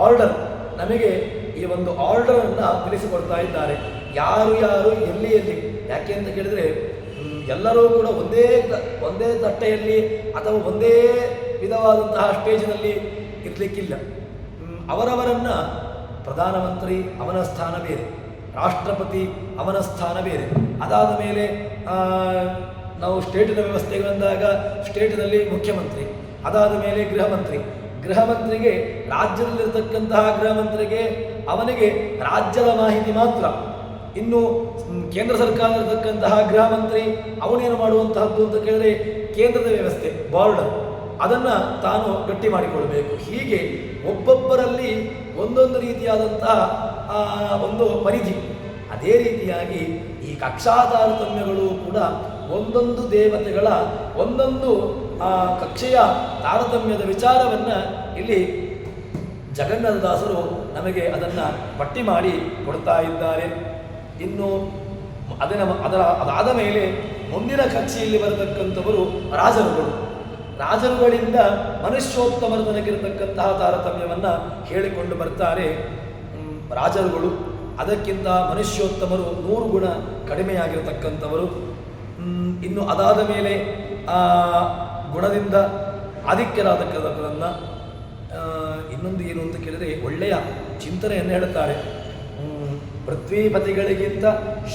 ಆರ್ಡರ್, ನಮಗೆ ಈ ಒಂದು ಆರ್ಡರನ್ನು ತಿಳಿಸಿಕೊಡ್ತಾ ಇದ್ದಾರೆ. ಯಾರು ಎಲ್ಲಿ ಯಾಕೆ ಅಂತ ಕೇಳಿದರೆ ಎಲ್ಲರೂ ಕೂಡ ಒಂದೇ ತಟ್ಟೆಯಲ್ಲಿ ಅಥವಾ ಒಂದೇ ವಿಧವಾದಂತಹ ಸ್ಟೇಜಿನಲ್ಲಿ ಇರಲಿಕ್ಕಿಲ್ಲ. ಅವರವರನ್ನು ಪ್ರಧಾನಮಂತ್ರಿ ಅವನ ಸ್ಥಾನ ಬೇರೆ, ರಾಷ್ಟ್ರಪತಿ ಅವನ ಸ್ಥಾನ ಬೇರೆ. ಅದಾದ ಮೇಲೆ ನಾವು ಸ್ಟೇಟಿನ ವ್ಯವಸ್ಥೆಗೆ ಬಂದಾಗ ಸ್ಟೇಟಿನಲ್ಲಿ ಮುಖ್ಯಮಂತ್ರಿ, ಅದಾದ ಮೇಲೆ ಗೃಹಮಂತ್ರಿಗೆ ರಾಜ್ಯದಲ್ಲಿರತಕ್ಕಂತಹ ಗೃಹಮಂತ್ರಿಗೆ ಅವನಿಗೆ ರಾಜ್ಯದ ಮಾಹಿತಿ ಮಾತ್ರ. ಇನ್ನು ಕೇಂದ್ರ ಸರ್ಕಾರದಲ್ಲಿರತಕ್ಕಂತಹ ಗೃಹ ಮಂತ್ರಿ ಅವನೇನು ಮಾಡುವಂತಹದ್ದು ಅಂತ ಕೇಳಿದ್ರೆ ಕೇಂದ್ರದ ವ್ಯವಸ್ಥೆ, ಬಾರ್ಡರ್, ಅದನ್ನು ತಾನು ಗಟ್ಟಿ ಮಾಡಿಕೊಳ್ಬೇಕು. ಹೀಗೆ ಒಬ್ಬೊಬ್ಬರಲ್ಲಿ ಒಂದೊಂದು ರೀತಿಯಾದಂತಹ ಒಂದು ಪರಿಧಿ. ಅದೇ ರೀತಿಯಾಗಿ ಈ ಕಕ್ಷಾ ತಾರತಮ್ಯಗಳು ಕೂಡ ಒಂದೊಂದು ದೇವತೆಗಳ ಒಂದೊಂದು ಕಕ್ಷೆಯ ತಾರತಮ್ಯದ ವಿಚಾರವನ್ನು ಇಲ್ಲಿ ಜಗನ್ನಾಥದಾಸರು ನಮಗೆ ಅದನ್ನು ಪಟ್ಟಿ ಮಾಡಿ ಕೊಡ್ತಾ ಇದ್ದಾರೆ. ಇನ್ನು ಅದಾದ ಮೇಲೆ ಮುಂದಿನ ಕಕ್ಷೆಯಲ್ಲಿ ಬರತಕ್ಕಂಥವರು ರಾಜರುಗಳಿಂದ ಮನುಷ್ಯೋತ್ತಮರ ತನಗಿರತಕ್ಕಂತಹ ತಾರತಮ್ಯವನ್ನು ಹೇಳಿಕೊಂಡು ಬರ್ತಾರೆ. ರಾಜರುಗಳು ಅದಕ್ಕಿಂತ ಮನುಷ್ಯೋತ್ತಮರು 100 ಗುಣ ಕಡಿಮೆಯಾಗಿರತಕ್ಕಂಥವರು. ಇನ್ನು ಅದಾದ ಮೇಲೆ ಗುಣದಿಂದ ಆಧಿಕ್ಯರಾದಕ್ಕದನ್ನು ಇನ್ನೊಂದು ಏನು ಅಂತ ಕೇಳಿದರೆ ಒಳ್ಳೆಯ ಚಿಂತನೆಯನ್ನು ಹೇಳುತ್ತಾರೆ. ಪೃಥ್ವೀಪತಿಗಳಿಗಿಂತ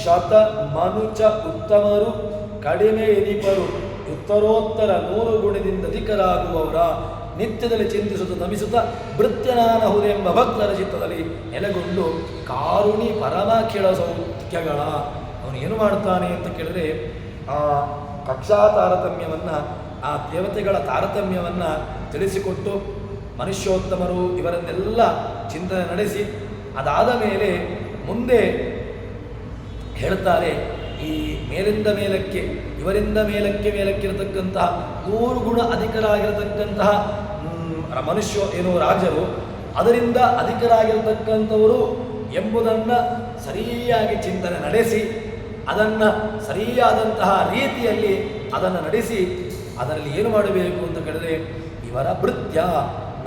ಶತ ಮನುಜ ಉತ್ತಮರು ಕಡಿಮೆ ಎನಿಪರು, ಉತ್ತರೋತ್ತರ 100 ಗುಣದಿಂದ ಅಧಿಕರಾಗುವವರ ನಿತ್ಯದಲ್ಲಿ ಚಿಂತಿಸುತ್ತ ನಮಿಸುತ್ತ ಭೃತ್ಯನಾನಹುದೆಂಬ ಭಕ್ತರ ಚಿತ್ತದಲ್ಲಿ ನೆಲೆಗೊಂಡು ಕಾರುಣಿ ಪರಮ ಕೆಳ ಸೌಖ್ಯಗಳ. ಅವನು ಏನು ಮಾಡ್ತಾನೆ ಅಂತ ಕೇಳಿದ್ರೆ ಆ ಕಕ್ಷಾ ತಾರತಮ್ಯವನ್ನು, ಆ ದೇವತೆಗಳ ತಾರತಮ್ಯವನ್ನು ತಿಳಿಸಿಕೊಟ್ಟು ಮನುಷ್ಯೋತ್ತಮರು ಇವರನ್ನೆಲ್ಲ ಚಿಂತನೆ ನಡೆಸಿ ಅದಾದ ಮೇಲೆ ಮುಂದೆ ಹೇಳ್ತಾರೆ, ಈ ಮೇಲಿಂದ ಮೇಲಕ್ಕೆ ಇವರಿಂದ ಮೇಲಕ್ಕೆ ಇರತಕ್ಕಂತಹ 100 ಗುಣ ಅಧಿಕರಾಗಿರತಕ್ಕಂತಹ ರಾಜರು ಅದರಿಂದ ಅಧಿಕರಾಗಿರತಕ್ಕಂಥವರು ಎಂಬುದನ್ನು ಸರಿಯಾಗಿ ಚಿಂತನೆ ನಡೆಸಿ ಅದನ್ನು ಸರಿಯಾದಂತಹ ರೀತಿಯಲ್ಲಿ ಅದನ್ನು ನಡೆಸಿ ಅದರಲ್ಲಿ ಏನು ಮಾಡಬೇಕು ಅಂತ ಕೇಳಿದ್ರೆ ಇವರ ಭೃತ್ಯ,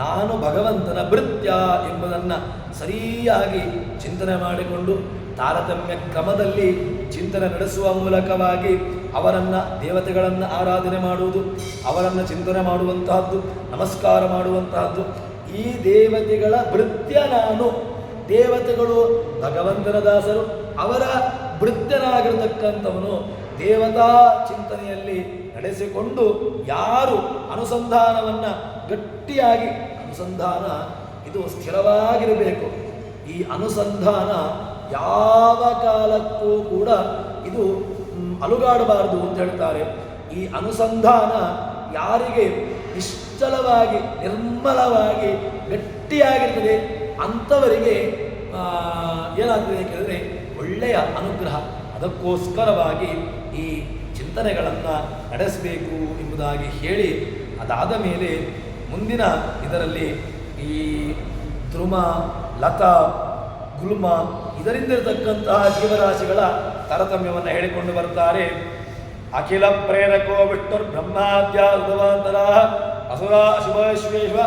ನಾನು ಭಗವಂತನ ಭೃತ್ಯ ಎಂಬುದನ್ನು ಸರಿಯಾಗಿ ಚಿಂತನೆ ಮಾಡಿಕೊಂಡು ತಾರತಮ್ಯ ಕ್ರಮದಲ್ಲಿ ಚಿಂತನೆ ನಡೆಸುವ ಮೂಲಕವಾಗಿ ಅವರನ್ನು, ದೇವತೆಗಳನ್ನು ಆರಾಧನೆ ಮಾಡುವುದು, ಅವರನ್ನು ಚಿಂತನೆ ಮಾಡುವಂತಹದ್ದು, ನಮಸ್ಕಾರ ಮಾಡುವಂತಹದ್ದು. ಈ ದೇವತೆಗಳ ಭೃತ್ಯ ನಾನು, ದೇವತೆಗಳು ಭಗವಂತನ ದಾಸರು, ಅವರ ಭೃತ್ಯನಾಗಿರತಕ್ಕಂಥವನು ದೇವತಾ ಚಿಂತನೆಯಲ್ಲಿ ನಡೆಸಿಕೊಂಡು ಯಾರು ಅನುಸಂಧಾನವನ್ನು ಗಟ್ಟಿಯಾಗಿ, ಅನುಸಂಧಾನ ಇದು ಸ್ಥಿರವಾಗಿರಬೇಕು. ಈ ಅನುಸಂಧಾನ ಯಾವ ಕಾಲಕ್ಕೂ ಕೂಡ ಇದು ಅಲುಗಾಡಬಾರದು ಅಂತ ಹೇಳ್ತಾರೆ. ಈ ಅನುಸಂಧಾನ ಯಾರಿಗೆ ನಿಶ್ಚಲವಾಗಿ ನಿರ್ಮಲವಾಗಿ ಗಟ್ಟಿಯಾಗಿರ್ತದೆ ಅಂಥವರಿಗೆ ಏನಾಗ್ತದೆ ಕೇಳಿದರೆ ಒಳ್ಳೆಯ ಅನುಗ್ರಹ. ಅದಕ್ಕೋಸ್ಕರವಾಗಿ ಈ ಚಿಂತನೆಗಳನ್ನು ನಡೆಸಬೇಕು ಎಂಬುದಾಗಿ ಹೇಳಿ, ಅದಾದ ಮೇಲೆ ಮುಂದಿನ ಇದರಲ್ಲಿ ಈ ದ್ರುಮ, ಲತಾ, ಗುಲ್ಮ ಇದರಿಂದಿರತಕ್ಕಂತಹ ಜೀವರಾಶಿಗಳ ತಾರತಮ್ಯವನ್ನು ಹೇಳಿಕೊಂಡು ಬರ್ತಾರೆ. ಅಖಿಲ ಪ್ರೇರಕೋ ವಿಷ್ಣುರ್ ಬ್ರಹ್ಮಾದ್ಯ ಉದವಾಂತರ ಅಸುರ ಶುಭ ಶಿವೇಶ್ವ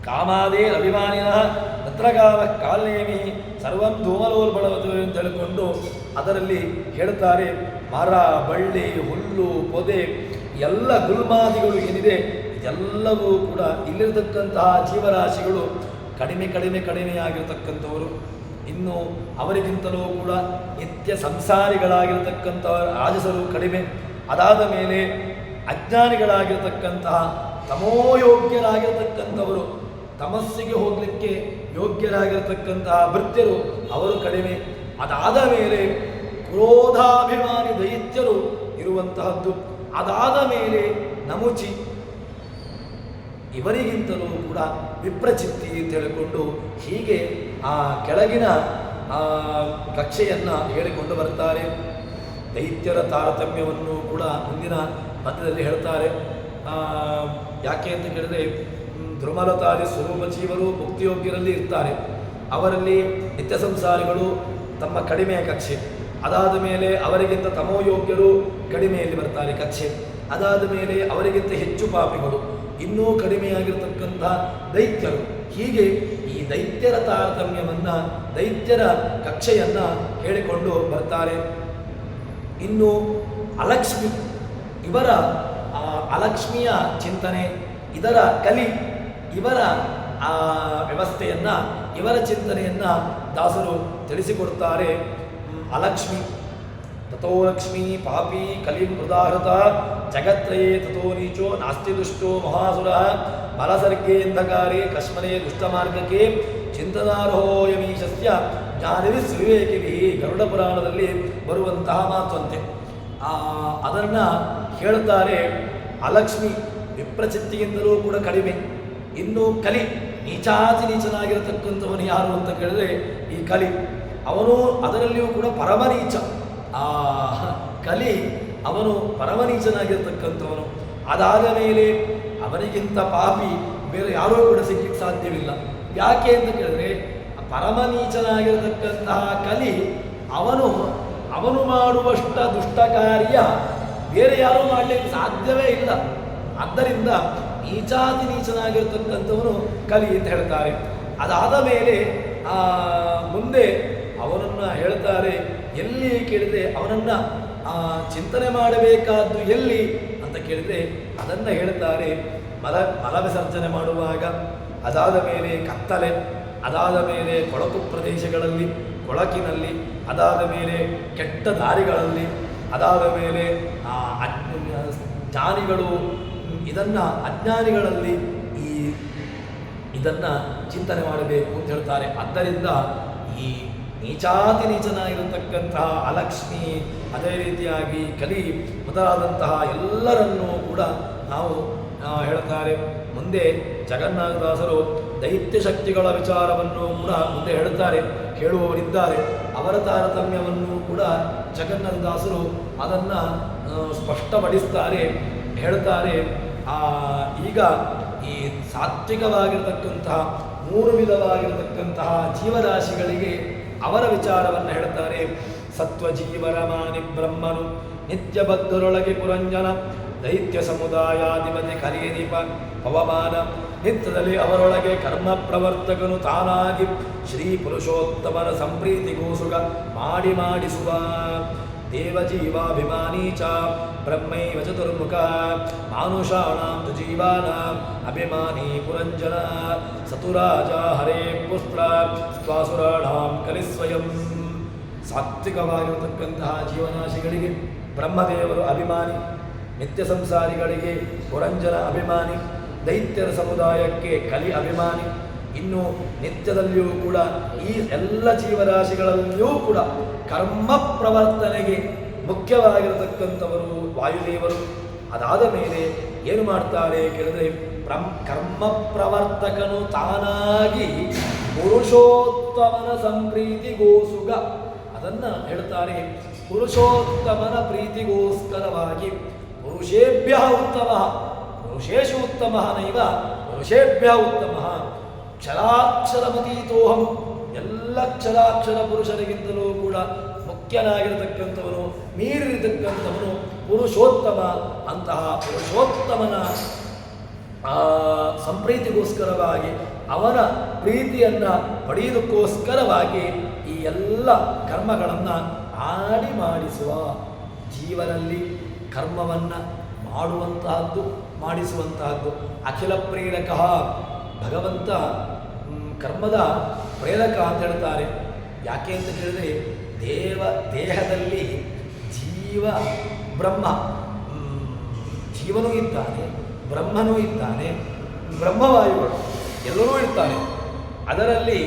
ಕಾಮಾದೇರಭಿಮಾನಿನ ತತ್ರಗಾಮ ಕಾಲೇಮಿ ಸರ್ವಂ ಧೂಮಲೋಲ್ಬಳವತು ಅಂತ ಹೇಳಿಕೊಂಡು ಅದರಲ್ಲಿ ಹೇಳ್ತಾರೆ, ಮರ, ಬಳ್ಳಿ, ಹುಲ್ಲು, ಪೊದೆ ಎಲ್ಲ ಗುಲ್ಮಾದಿಗಳು ಏನಿದೆ ಇದೆಲ್ಲವೂ ಕೂಡ ಇಲ್ಲಿರತಕ್ಕಂತಹ ಜೀವರಾಶಿಗಳು ಕಡಿಮೆಯಾಗಿರ್ತಕ್ಕಂಥವರು. ಇನ್ನು ಅವರಿಗಿಂತಲೂ ಕೂಡ ನಿತ್ಯ ಸಂಸಾರಿಗಳಾಗಿರ್ತಕ್ಕಂತಹ ರಾಜಸರು ಕಡಿಮೆ. ಅದಾದ ಮೇಲೆ ಅಜ್ಞಾನಿಗಳಾಗಿರ್ತಕ್ಕಂತಹ ತಮೋಯೋಗ್ಯರಾಗಿರ್ತಕ್ಕಂಥವರು, ತಮಸ್ಸಿಗೆ ಹೋಗಲಿಕ್ಕೆ ಯೋಗ್ಯರಾಗಿರ್ತಕ್ಕಂತಹ ಭೃತ್ಯರು ಅವರು ಕಡಿಮೆ. ಅದಾದ ಮೇಲೆ ಕ್ರೋಧಾಭಿಮಾನಿ ದೈತ್ಯರು ಇರುವಂತಹದ್ದು. ಅದಾದ ಮೇಲೆ ನಮುಚಿ, ಇವರಿಗಿಂತಲೂ ಕೂಡ ವಿಪ್ರಚಿತ್ತಿ ಅಂತ ಹೇಳಿಕೊಂಡು ಹೀಗೆ ಆ ಕೆಳಗಿನ ಕಕ್ಷೆಯನ್ನು ಹೇಳಿಕೊಂಡು ಬರ್ತಾರೆ. ದೈತ್ಯರ ತಾರತಮ್ಯವನ್ನು ಕೂಡ ಮುಂದಿನ ಪದ್ಯದಲ್ಲಿ ಹೇಳ್ತಾರೆ. ಯಾಕೆ ಅಂತ ಕೇಳಿದರೆ, ಧ್ರುಮಲತಾದಿ ಸ್ವರೂಪ ಜೀವರು ಮುಕ್ತಿಯೋಗ್ಯರಲ್ಲಿ ಇರ್ತಾರೆ. ಅವರಲ್ಲಿ ನಿತ್ಯ ಸಂಸಾರಿಗಳು ತಮ್ಮ ಕಡಿಮೆಯ ಕಕ್ಷೆ. ಅದಾದ ಮೇಲೆ ಅವರಿಗಿಂತ ತಮೋಯೋಗ್ಯರು ಕಡಿಮೆಯಲ್ಲಿ ಬರ್ತಾರೆ ಕಕ್ಷೆ. ಅದಾದ ಮೇಲೆ ಅವರಿಗಿಂತ ಹೆಚ್ಚು ಪಾಪಿಗಳು, ಇನ್ನೂ ಕಡಿಮೆಯಾಗಿರ್ತಕ್ಕಂಥ ದೈತ್ಯರು. ಹೀಗೆ ಈ ದೈತ್ಯರ ತಾರತಮ್ಯವನ್ನು, ದೈತ್ಯರ ಕಕ್ಷೆಯನ್ನು ಹೇಳಿಕೊಂಡು ಬರ್ತಾರೆ. ಇನ್ನು ಅಲಕ್ಷ್ಮಿ, ಇವರ ಅಲಕ್ಷ್ಮಿಯ ಚಿಂತನೆ, ಇದರ ಕಲಿ, ಇವರ ವ್ಯವಸ್ಥೆಯನ್ನು, ಇವರ ಚಿಂತನೆಯನ್ನು ದಾಸರು ತಿಳಿಸಿಕೊಡ್ತಾರೆ. ಅಲಕ್ಷ್ಮಿ ತಥೋ ಲಕ್ಷ್ಮೀ ಪಾಪಿ ಕಲಿಂ ಉದಾಹೃತ ಜಗತ್ರಯೇ ತಥೋ ನೀಚೋ ನಾಸ್ತಿ ದುಷ್ಟೋ ಮಹಾಸುರ ಮಲಸರ್ಗೇಂಧಕಾರೇ ಕಶ್ಮನೆ ದುಷ್ಟಮಾರ್ಗಕ್ಕೆ ಚಿಂತನಾರ್ಹೋಯಮೀಶಸ್ಯ ಜ್ಞಾನವಿಸ್ ವಿವೇಕಿವಿ. ಗರುಡ ಪುರಾಣದಲ್ಲಿ ಬರುವಂತಹ ಮಾತಂತೆ ಅದನ್ನು ಹೇಳ್ತಾರೆ. ಅಲಕ್ಷ್ಮಿ ವಿಪ್ರಚಿತ್ತಿಗಿಂತಲೂ ಕೂಡ ಕಡಿಮೆ. ಇನ್ನು ಕಲಿ, ನೀಚಾತಿ ನೀಚನಾಗಿರತಕ್ಕಂಥವನು ಯಾರು ಅಂತ ಕೇಳಿದ್ರೆ ಈ ಕಲಿ. ಅವನು ಅದರಲ್ಲಿಯೂ ಕೂಡ ಪರಮನೀಚ. ಕಲಿ ಅವನು ಪರಮನೀಚನಾಗಿರ್ತಕ್ಕಂಥವನು. ಅದಾದ ಮೇಲೆ ಅವನಿಗಿಂತ ಪಾಪಿ ಬೇರೆ ಯಾರೂ ಕೂಡ ಸಿಗ್ಲಿಕ್ಕೆ ಸಾಧ್ಯವಿಲ್ಲ. ಯಾಕೆ ಅಂತ ಕೇಳಿದ್ರೆ ಪರಮನೀಚನಾಗಿರತಕ್ಕಂತಹ ಕಲಿ ಅವನು ಮಾಡುವಷ್ಟ ದುಷ್ಟ ಕಾರ್ಯ ಬೇರೆ ಯಾರೂ ಮಾಡಲಿಕ್ಕೆ ಸಾಧ್ಯವೇ ಇಲ್ಲ. ಆದ್ದರಿಂದ ನೀಚಾತಿ ನೀಚನಾಗಿರ್ತಕ್ಕಂಥವನು ಕಲಿ ಅಂತ ಹೇಳ್ತಾರೆ. ಅದಾದ ಮೇಲೆ ಮುಂದೆ ಅವನನ್ನು ಹೇಳ್ತಾರೆ. ಎಲ್ಲಿ ಕೇಳಿದರೆ ಅವನನ್ನು ಚಿಂತನೆ ಮಾಡಬೇಕಾದ್ದು ಎಲ್ಲಿ ಅಂತ ಕೇಳಿದರೆ ಅದನ್ನು ಹೇಳ್ತಾರೆ. ಮಲ ವಿಸರ್ಜನೆ ಮಾಡುವಾಗ, ಅದಾದ ಮೇಲೆ ಕತ್ತಲೆ, ಅದಾದ ಮೇಲೆ ಕೊಳಕು ಪ್ರದೇಶಗಳಲ್ಲಿ, ಕೊಳಕಿನಲ್ಲಿ, ಅದಾದ ಮೇಲೆ ಕೆಟ್ಟ ದಾರಿಗಳಲ್ಲಿ, ಅದಾದ ಮೇಲೆ ಜ್ಞಾನಿಗಳು ಇದನ್ನು ಅಜ್ಞಾನಿಗಳಲ್ಲಿ ಇದನ್ನು ಚಿಂತನೆ ಮಾಡಬೇಕು ಅಂತ ಹೇಳ್ತಾರೆ. ಆದ್ದರಿಂದ ಈ ನೀಚಾತಿ ನೀಚನಾಗಿರತಕ್ಕಂತಹ ಅಲಕ್ಷ್ಮಿ, ಅದೇ ರೀತಿಯಾಗಿ ಕಲಿ ಮೊದಲಾದಂತಹ ಎಲ್ಲರನ್ನೂ ಕೂಡ ನಾವು ಹೇಳ್ತಾರೆ. ಮುಂದೆ ಜಗನ್ನಾಥದಾಸರು ದೈತ್ಯ ಶಕ್ತಿಗಳ ವಿಚಾರವನ್ನು ಕೂಡ ಮುಂದೆ ಹೇಳುವವರಿದ್ದಾರೆ. ಅವರ ತಾರತಮ್ಯವನ್ನು ಕೂಡ ಜಗನ್ನಾಥದಾಸರು ಅದನ್ನು ಸ್ಪಷ್ಟಪಡಿಸ್ತಾರೆ, ಹೇಳ್ತಾರೆ. ಈಗ ಈ ಸಾತ್ವಿಕವಾಗಿರತಕ್ಕಂತಹ 3 ವಿಧವಾಗಿರತಕ್ಕಂತಹ ಜೀವರಾಶಿಗಳಿಗೆ ಅವರ ವಿಚಾರವನ್ನು ಹೇಳ್ತಾರೆ. ಸತ್ವಜೀವರಮಾನಿ ಬ್ರಹ್ಮನು ನಿತ್ಯಬದ್ಧರೊಳಗೆ ಪುರಂಜನ ದೈತ್ಯ ಸಮುದಾಯಾಧಿಪತಿ ಕಲಿಯದೀಪ ಪವಮಾನ ನಿತ್ಯದಲ್ಲಿ ಅವರೊಳಗೆ ಕರ್ಮ ಪ್ರವರ್ತಕನು ತಾನಾಗಿ ಶ್ರೀ ಪುರುಷೋತ್ತಮನ ಸಂಪ್ರೀತಿಗೋಸುಗ ಮಾಡಿಸುವ ದೇವಜೀವಾಭಿಮಾನಿ ಚ ಬ್ರಹ್ಮೈವ ಚತುರ್ಮುಖ ಮಾನುಷಾಣಾಂ ತು ಜೀವಾನಾಂ ಅಭಿಮಾನಿ ಪುರಂಜನ ಸತುರಾಜ ಹರೇ ಪುಸ್ತ್ರ ಸ್ವಾಸುರಾಣಾಂ ಕಲಿಸ್ವಯಂ. ಸಾತ್ವಿಕವಾಗಿರತಕ್ಕಂತಹ ಜೀವನಾಶಿಗಳಿಗೆ ಬ್ರಹ್ಮದೇವರು ಅಭಿಮಾನಿ, ನಿತ್ಯ ಸಂಸಾರಿಗಳಿಗೆ ಪುರಂಜನ ಅಭಿಮಾನಿ, ದೈತ್ಯರ ಸಮುದಾಯಕ್ಕೆ ಕಲಿ ಅಭಿಮಾನಿ, ಇನ್ನು ನಿತ್ಯದಲ್ಲಿಯೂ ಕೂಡ ಈ ಎಲ್ಲ ಜೀವರಾಶಿಗಳಲ್ಲಿಯೂ ಕೂಡ ಕರ್ಮ ಪ್ರವರ್ತನೆಗೆ ಮುಖ್ಯವಾಗಿರತಕ್ಕಂಥವರು ವಾಯುದೇವರು. ಅದಾದ ಮೇಲೆ ಏನು ಮಾಡ್ತಾರೆ ಕೇಳಿದ್ರೆ, ಕರ್ಮ ಪ್ರವರ್ತಕನು ತಾನಾಗಿ ಪುರುಷೋತ್ತಮನ ಸಂಪ್ರೀತಿಗೋಸುಗ, ಅದನ್ನ ಹೇಳ್ತಾರೆ. ಪುರುಷೋತ್ತಮನ ಪ್ರೀತಿಗೋಸ್ಕರವಾಗಿ ಪುರುಷೇಭ್ಯ ಉತ್ತಮ, ಪುರುಷೇಶು ಉತ್ತಮ ನೈವ ಪುರುಷೇಭ್ಯ ಉತ್ತಮ ಕ್ಷರಾಕ್ಷರಮತೀತೋಹಂ, ಎಲ್ಲ ಕ್ಷರಾಕ್ಷರ ಪುರುಷರಿಗಿಂತಲೂ ಕೂಡ ಮುಖ್ಯನಾಗಿರತಕ್ಕಂಥವನು, ಮೀರಿರತಕ್ಕಂಥವನು ಪುರುಷೋತ್ತಮ. ಅಂತಹ ಪುರುಷೋತ್ತಮನ ಸಂಪ್ರೀತಿಗೋಸ್ಕರವಾಗಿ, ಅವನ ಪ್ರೀತಿಯನ್ನು ಪಡೆಯುವುದಕ್ಕೋಸ್ಕರವಾಗಿ ಈ ಎಲ್ಲ ಕರ್ಮಗಳನ್ನು ಮಾಡಿಸುವ, ಜೀವನಲ್ಲಿ ಕರ್ಮವನ್ನು ಮಾಡುವಂತಹದ್ದು, ಮಾಡಿಸುವಂತಹದ್ದು. ಅಖಿಲ ಪ್ರೇರಕ ಭಗವಂತ ಕರ್ಮದ ಪ್ರೇರಕ ಅಂತ ಹೇಳ್ತಾರೆ. ಯಾಕೆ ಅಂತ ಕೇಳಿದರೆ, ದೇಹದಲ್ಲಿ ಜೀವ ಬ್ರಹ್ಮ, ಜೀವನೂ ಇದ್ದಾನೆ, ಬ್ರಹ್ಮನೂ ಇದ್ದಾನೆ, ಬ್ರಹ್ಮವಾಯುಗಳು ಎಲ್ಲರೂ ಇರ್ತಾರೆ. ಅದರಲ್ಲಿ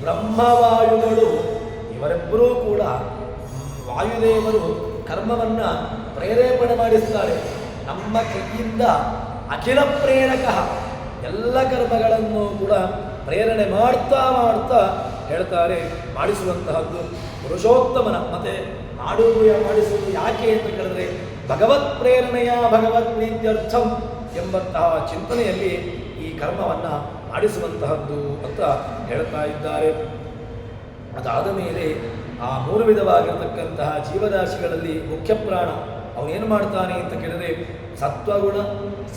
ಬ್ರಹ್ಮವಾಯುಗಳು ಇವರಿಬ್ಬರೂ ಕೂಡ ವಾಯುದೇವರು ಕರ್ಮವನ್ನು ಪ್ರೇರೇಪಣೆ ಮಾಡಿಸ್ತಾರೆ. ನಮ್ಮ ಕೈಯಿಂದ ಅಖಿಲ ಪ್ರೇರಕ ಎಲ್ಲ ಕರ್ಮಗಳನ್ನು ಕೂಡ ಪ್ರೇರಣೆ ಮಾಡ್ತಾ ಹೇಳ್ತಾರೆ ಮಾಡಿಸುವಂತಹದ್ದು ಪುರುಷೋತ್ತಮನ. ಮತ್ತೆ ಮಾಡಿಸುವುದು ಯಾಕೆ ಅಂತ ಕೇಳಿದ್ರೆ, ಭಗವತ್ ಪ್ರೇರಣೆಯ ಭಗವತ್ ಪ್ರೀತ್ಯರ್ಥಂ ಎಂಬಂತಹ ಚಿಂತನೆಯಲ್ಲಿ ಈ ಕರ್ಮವನ್ನು ಮಾಡಿಸುವಂತಹದ್ದು ಅಂತ ಹೇಳ್ತಾ ಇದ್ದಾರೆ. ಅದಾದ ಮೇಲೆ ಆ 3 ವಿಧವಾಗಿರತಕ್ಕಂತಹ ಜೀವರಾಶಿಗಳಲ್ಲಿ ಮುಖ್ಯ ಪ್ರಾಣ ಅವನೇನು ಮಾಡ್ತಾನೆ ಅಂತ ಕೇಳಿದರೆ, ಸತ್ವಗುಣ,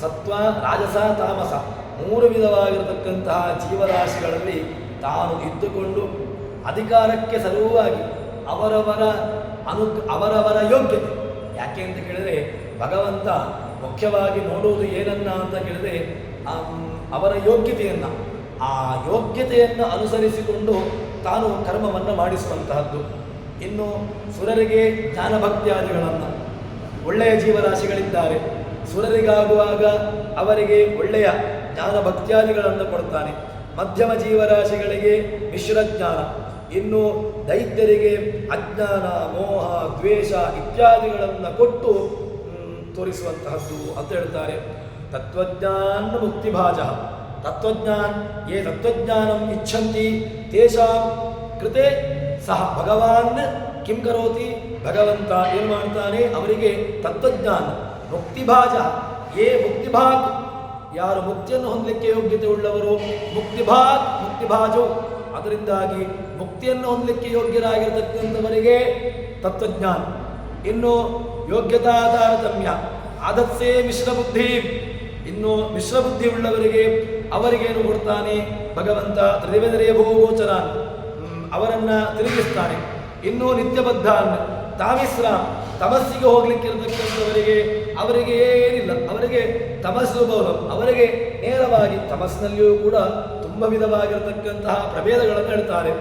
ಸತ್ವ, ರಾಜಸ, ತಾಮಸ 3 ವಿಧವಾಗಿರತಕ್ಕಂತಹ ಜೀವರಾಶಿಗಳಲ್ಲಿ ತಾನು ಇದ್ದುಕೊಂಡು ಅಧಿಕಾರಕ್ಕೆ ಸಲುವಾಗಿ ಅವರವರ ಯೋಗ್ಯತೆ. ಯಾಕೆ ಅಂತ ಕೇಳಿದರೆ, ಭಗವಂತ ಮುಖ್ಯವಾಗಿ ನೋಡುವುದು ಏನನ್ನ ಅಂತ ಕೇಳಿದರೆ ಅವರ ಯೋಗ್ಯತೆಯನ್ನು, ಆ ಯೋಗ್ಯತೆಯನ್ನು ಅನುಸರಿಸಿಕೊಂಡು ತಾನು ಕರ್ಮವನ್ನು ಮಾಡಿಸುವಂತಹದ್ದು. ಇನ್ನು ಸುರರಿಗೆ ಜ್ಞಾನಭಕ್ತಿಯಾದಿಗಳನ್ನು, ಒಳ್ಳೆಯ ಜೀವರಾಶಿಗಳಿದ್ದಾರೆ, ಸುರರಿಗಾಗುವಾಗ ಅವರಿಗೆ ಒಳ್ಳೆಯ ಜ್ಞಾನಭಕ್ತಿಯಾದಿಗಳನ್ನು ಕೊಡ್ತಾನೆ. ಮಧ್ಯಮ ಜೀವರಾಶಿಗಳಿಗೆ ಮಿಶ್ರಜ್ಞಾನ, ಇನ್ನು ದೈತ್ಯರಿಗೆ ಅಜ್ಞಾನ, ಮೋಹ, ದ್ವೇಷ ಇತ್ಯಾದಿಗಳನ್ನು ಕೊಟ್ಟು ತೋರಿಸುವಂತಹದ್ದು ಅಂತ ಹೇಳ್ತಾರೆ. ತತ್ವಜ್ಞಾನ ಮುಕ್ತಿಭಾಜ, ಯೇ ತತ್ವಜ್ಞಾನಂ ಇಚ್ಛಂತಿ ತೇಷಾಂ ಕೃತೆ ಸಹ ಭಗವಾನ್ ಕಿಂ ಕರೋತಿ, ಭಗವಂತ ಏನು ಮಾಡ್ತಾನೆ ಅವರಿಗೆ ತತ್ವಜ್ಞಾನ. ಮುಕ್ತಿಭಾಜ ಯೇ ಮುಕ್ತಿಭಾಗ್, ಯಾರು ಮುಕ್ತಿಯನ್ನು ಹೊಂದಲಿಕ್ಕೆ ಯೋಗ್ಯತೆ ಉಳ್ಳವರು ಮುಕ್ತಿಭಾಜು, ಅದರಿಂದಾಗಿ ಮುಕ್ತಿಯನ್ನು ಹೊಂದಲಿಕ್ಕೆ ಯೋಗ್ಯರಾಗಿರತಕ್ಕಂಥವರಿಗೆ ತತ್ವಜ್ಞಾನ. ಇನ್ನು ಯೋಗ್ಯತಾ ತಾರತಮ್ಯ ಆದತ್ಸೇ ಮಿಶ್ರಬುದ್ಧಿ, ಇನ್ನು ಮಿಶ್ರಬುದ್ಧಿ ಉಳ್ಳವರಿಗೆ ಅವರಿಗೇನು ಕೊಡ್ತಾನೆ ಭಗವಂತ, ತ್ರಿವಿಧರೆಯ ಗೋಚರಾನ್, ಅವರನ್ನು ತಿರುಗಿಸ್ತಾನೆ. ಇನ್ನು ನಿತ್ಯಬದ್ಧಾನ್ ತಾಮಿಶ್ರಾಮ್, ತಮಸ್ಸಿಗೆ ಹೋಗ್ಲಿಕ್ಕಿರತಕ್ಕಂಥವರಿಗೆ ಅವರಿಗೆ ಏನಿಲ್ಲ, ಅವರಿಗೆ ತಮಸ್ಸು ಬಹುಲ, ಅವರಿಗೆ ನೇರವಾಗಿ ತಮಸ್ಸಿನಲ್ಲಿಯೂ ಕೂಡ ತುಂಬ ವಿಧವಾಗಿರತಕ್ಕಂತಹ ಪ್ರಭೇದಗಳನ್ನು ಹೇಳ್ತಾರೆ.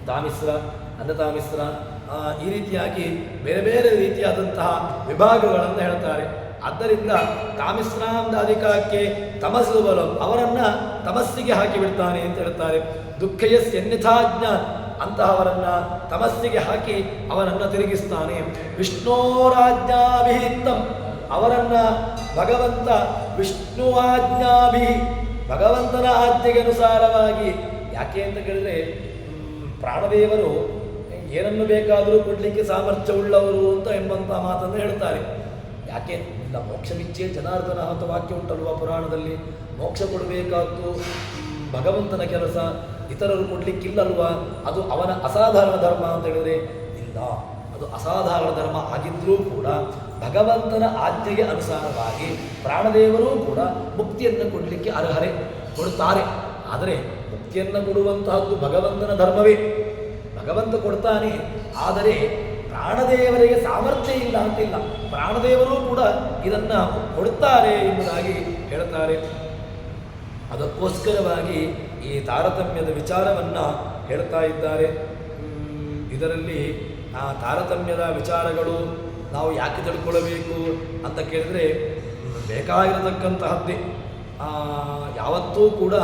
ತಾಮಿಶ್ರ, ಅನ್ನತಾಮಿಶ್ರ, ಈ ರೀತಿಯಾಗಿ ಬೇರೆ ಬೇರೆ ರೀತಿಯಾದಂತಹ ವಿಭಾಗಗಳನ್ನು ಹೇಳ್ತಾರೆ. ಆದ್ದರಿಂದ ತಾಮಿಶ್ರಾಂದಾಧಿಕಕ್ಕೆ ತಮಸ್ಸು ಬಲ, ಅವರನ್ನು ತಮಸ್ಸಿಗೆ ಹಾಕಿಬಿಡ್ತಾನೆ ಅಂತ ಹೇಳ್ತಾರೆ. ದುಃಖಯಸ್ಯನ್ಯಥಾ ಜ್ಞಾನ, ಅಂತಹವರನ್ನು ತಮಸ್ಸಿಗೆ ಹಾಕಿ ಅವರನ್ನು ತಿರುಗಿಸ್ತಾನೆ. ವಿಷ್ಣೋರಾಜ್ಞಾಭಿಹಿತಂ, ಅವರನ್ನು ಭಗವಂತ ವಿಷ್ಣುವಾಜ್ಞಾಭಿ, ಭಗವಂತನ ಆಜ್ಞೆಗೆ ಅನುಸಾರವಾಗಿ. ಯಾಕೆ ಅಂತ ಕೇಳಿದರೆ, ಪ್ರಾಣದೇವರು ಏನನ್ನು ಬೇಕಾದರೂ ಕೊಡಲಿಕ್ಕೆ ಸಾಮರ್ಥ್ಯವುಳ್ಳವರು ಅಂತ ಎಂಬಂಥ ಮಾತನ್ನು ಹೇಳ್ತಾರೆ. ಯಾಕೆ ಇಲ್ಲ, ಮೋಕ್ಷವಿಚ್ಛೆ ಜನಾರ್ದನ ಅಂತ ವಾಕ್ಯ ಉಂಟಲ್ವ ಪುರಾಣದಲ್ಲಿ. ಮೋಕ್ಷ ಕೊಡಬೇಕಾದ್ದು ಭಗವಂತನ ಕೆಲಸ, ಇತರರು ಕೊಡಲಿಕ್ಕಿಲ್ಲಲ್ವ, ಅದು ಅವನ ಅಸಾಧಾರಣ ಧರ್ಮ ಅಂತ ಹೇಳಿದರೆ ಇಲ್ಲ, ಅದು ಅಸಾಧಾರಣ ಧರ್ಮ ಆಗಿದ್ದರೂ ಕೂಡ ಭಗವಂತನ ಆಜ್ಞೆಗೆ ಅನುಸಾರವಾಗಿ ಪ್ರಾಣದೇವರೂ ಕೂಡ ಮುಕ್ತಿಯನ್ನು ಕೊಡಲಿಕ್ಕೆ ಅರ್ಹರೆ, ಕೊಡ್ತಾರೆ. ಆದರೆ ಮುಕ್ತಿಯನ್ನು ಕೊಡುವಂತಹದ್ದು ಭಗವಂತನ ಧರ್ಮವೇ, ಭಗವಂತ ಕೊಡ್ತಾನೆ. ಆದರೆ ಪ್ರಾಣದೇವರಿಗೆ ಸಾಮರ್ಥ್ಯ ಇಲ್ಲ ಅಂತಿಲ್ಲ, ಪ್ರಾಣದೇವರು ಕೂಡ ಇದನ್ನು ಕೊಡ್ತಾರೆ ಎಂಬುದಾಗಿ ಹೇಳ್ತಾರೆ. ಅದಕ್ಕೋಸ್ಕರವಾಗಿ ಈ ತಾರತಮ್ಯದ ವಿಚಾರವನ್ನು ಹೇಳ್ತಾ ಇದ್ದಾರೆ. ಇದರಲ್ಲಿ ಆ ತಾರತಮ್ಯದ ವಿಚಾರಗಳು ನಾವು ಯಾಕೆ ತಿಳ್ಕೊಳ್ಳಬೇಕು ಅಂತ ಕೇಳಿದರೆ, ಬೇಕಾಗಿರತಕ್ಕಂತಹದ್ದೇ. ಯಾವತ್ತೂ ಕೂಡ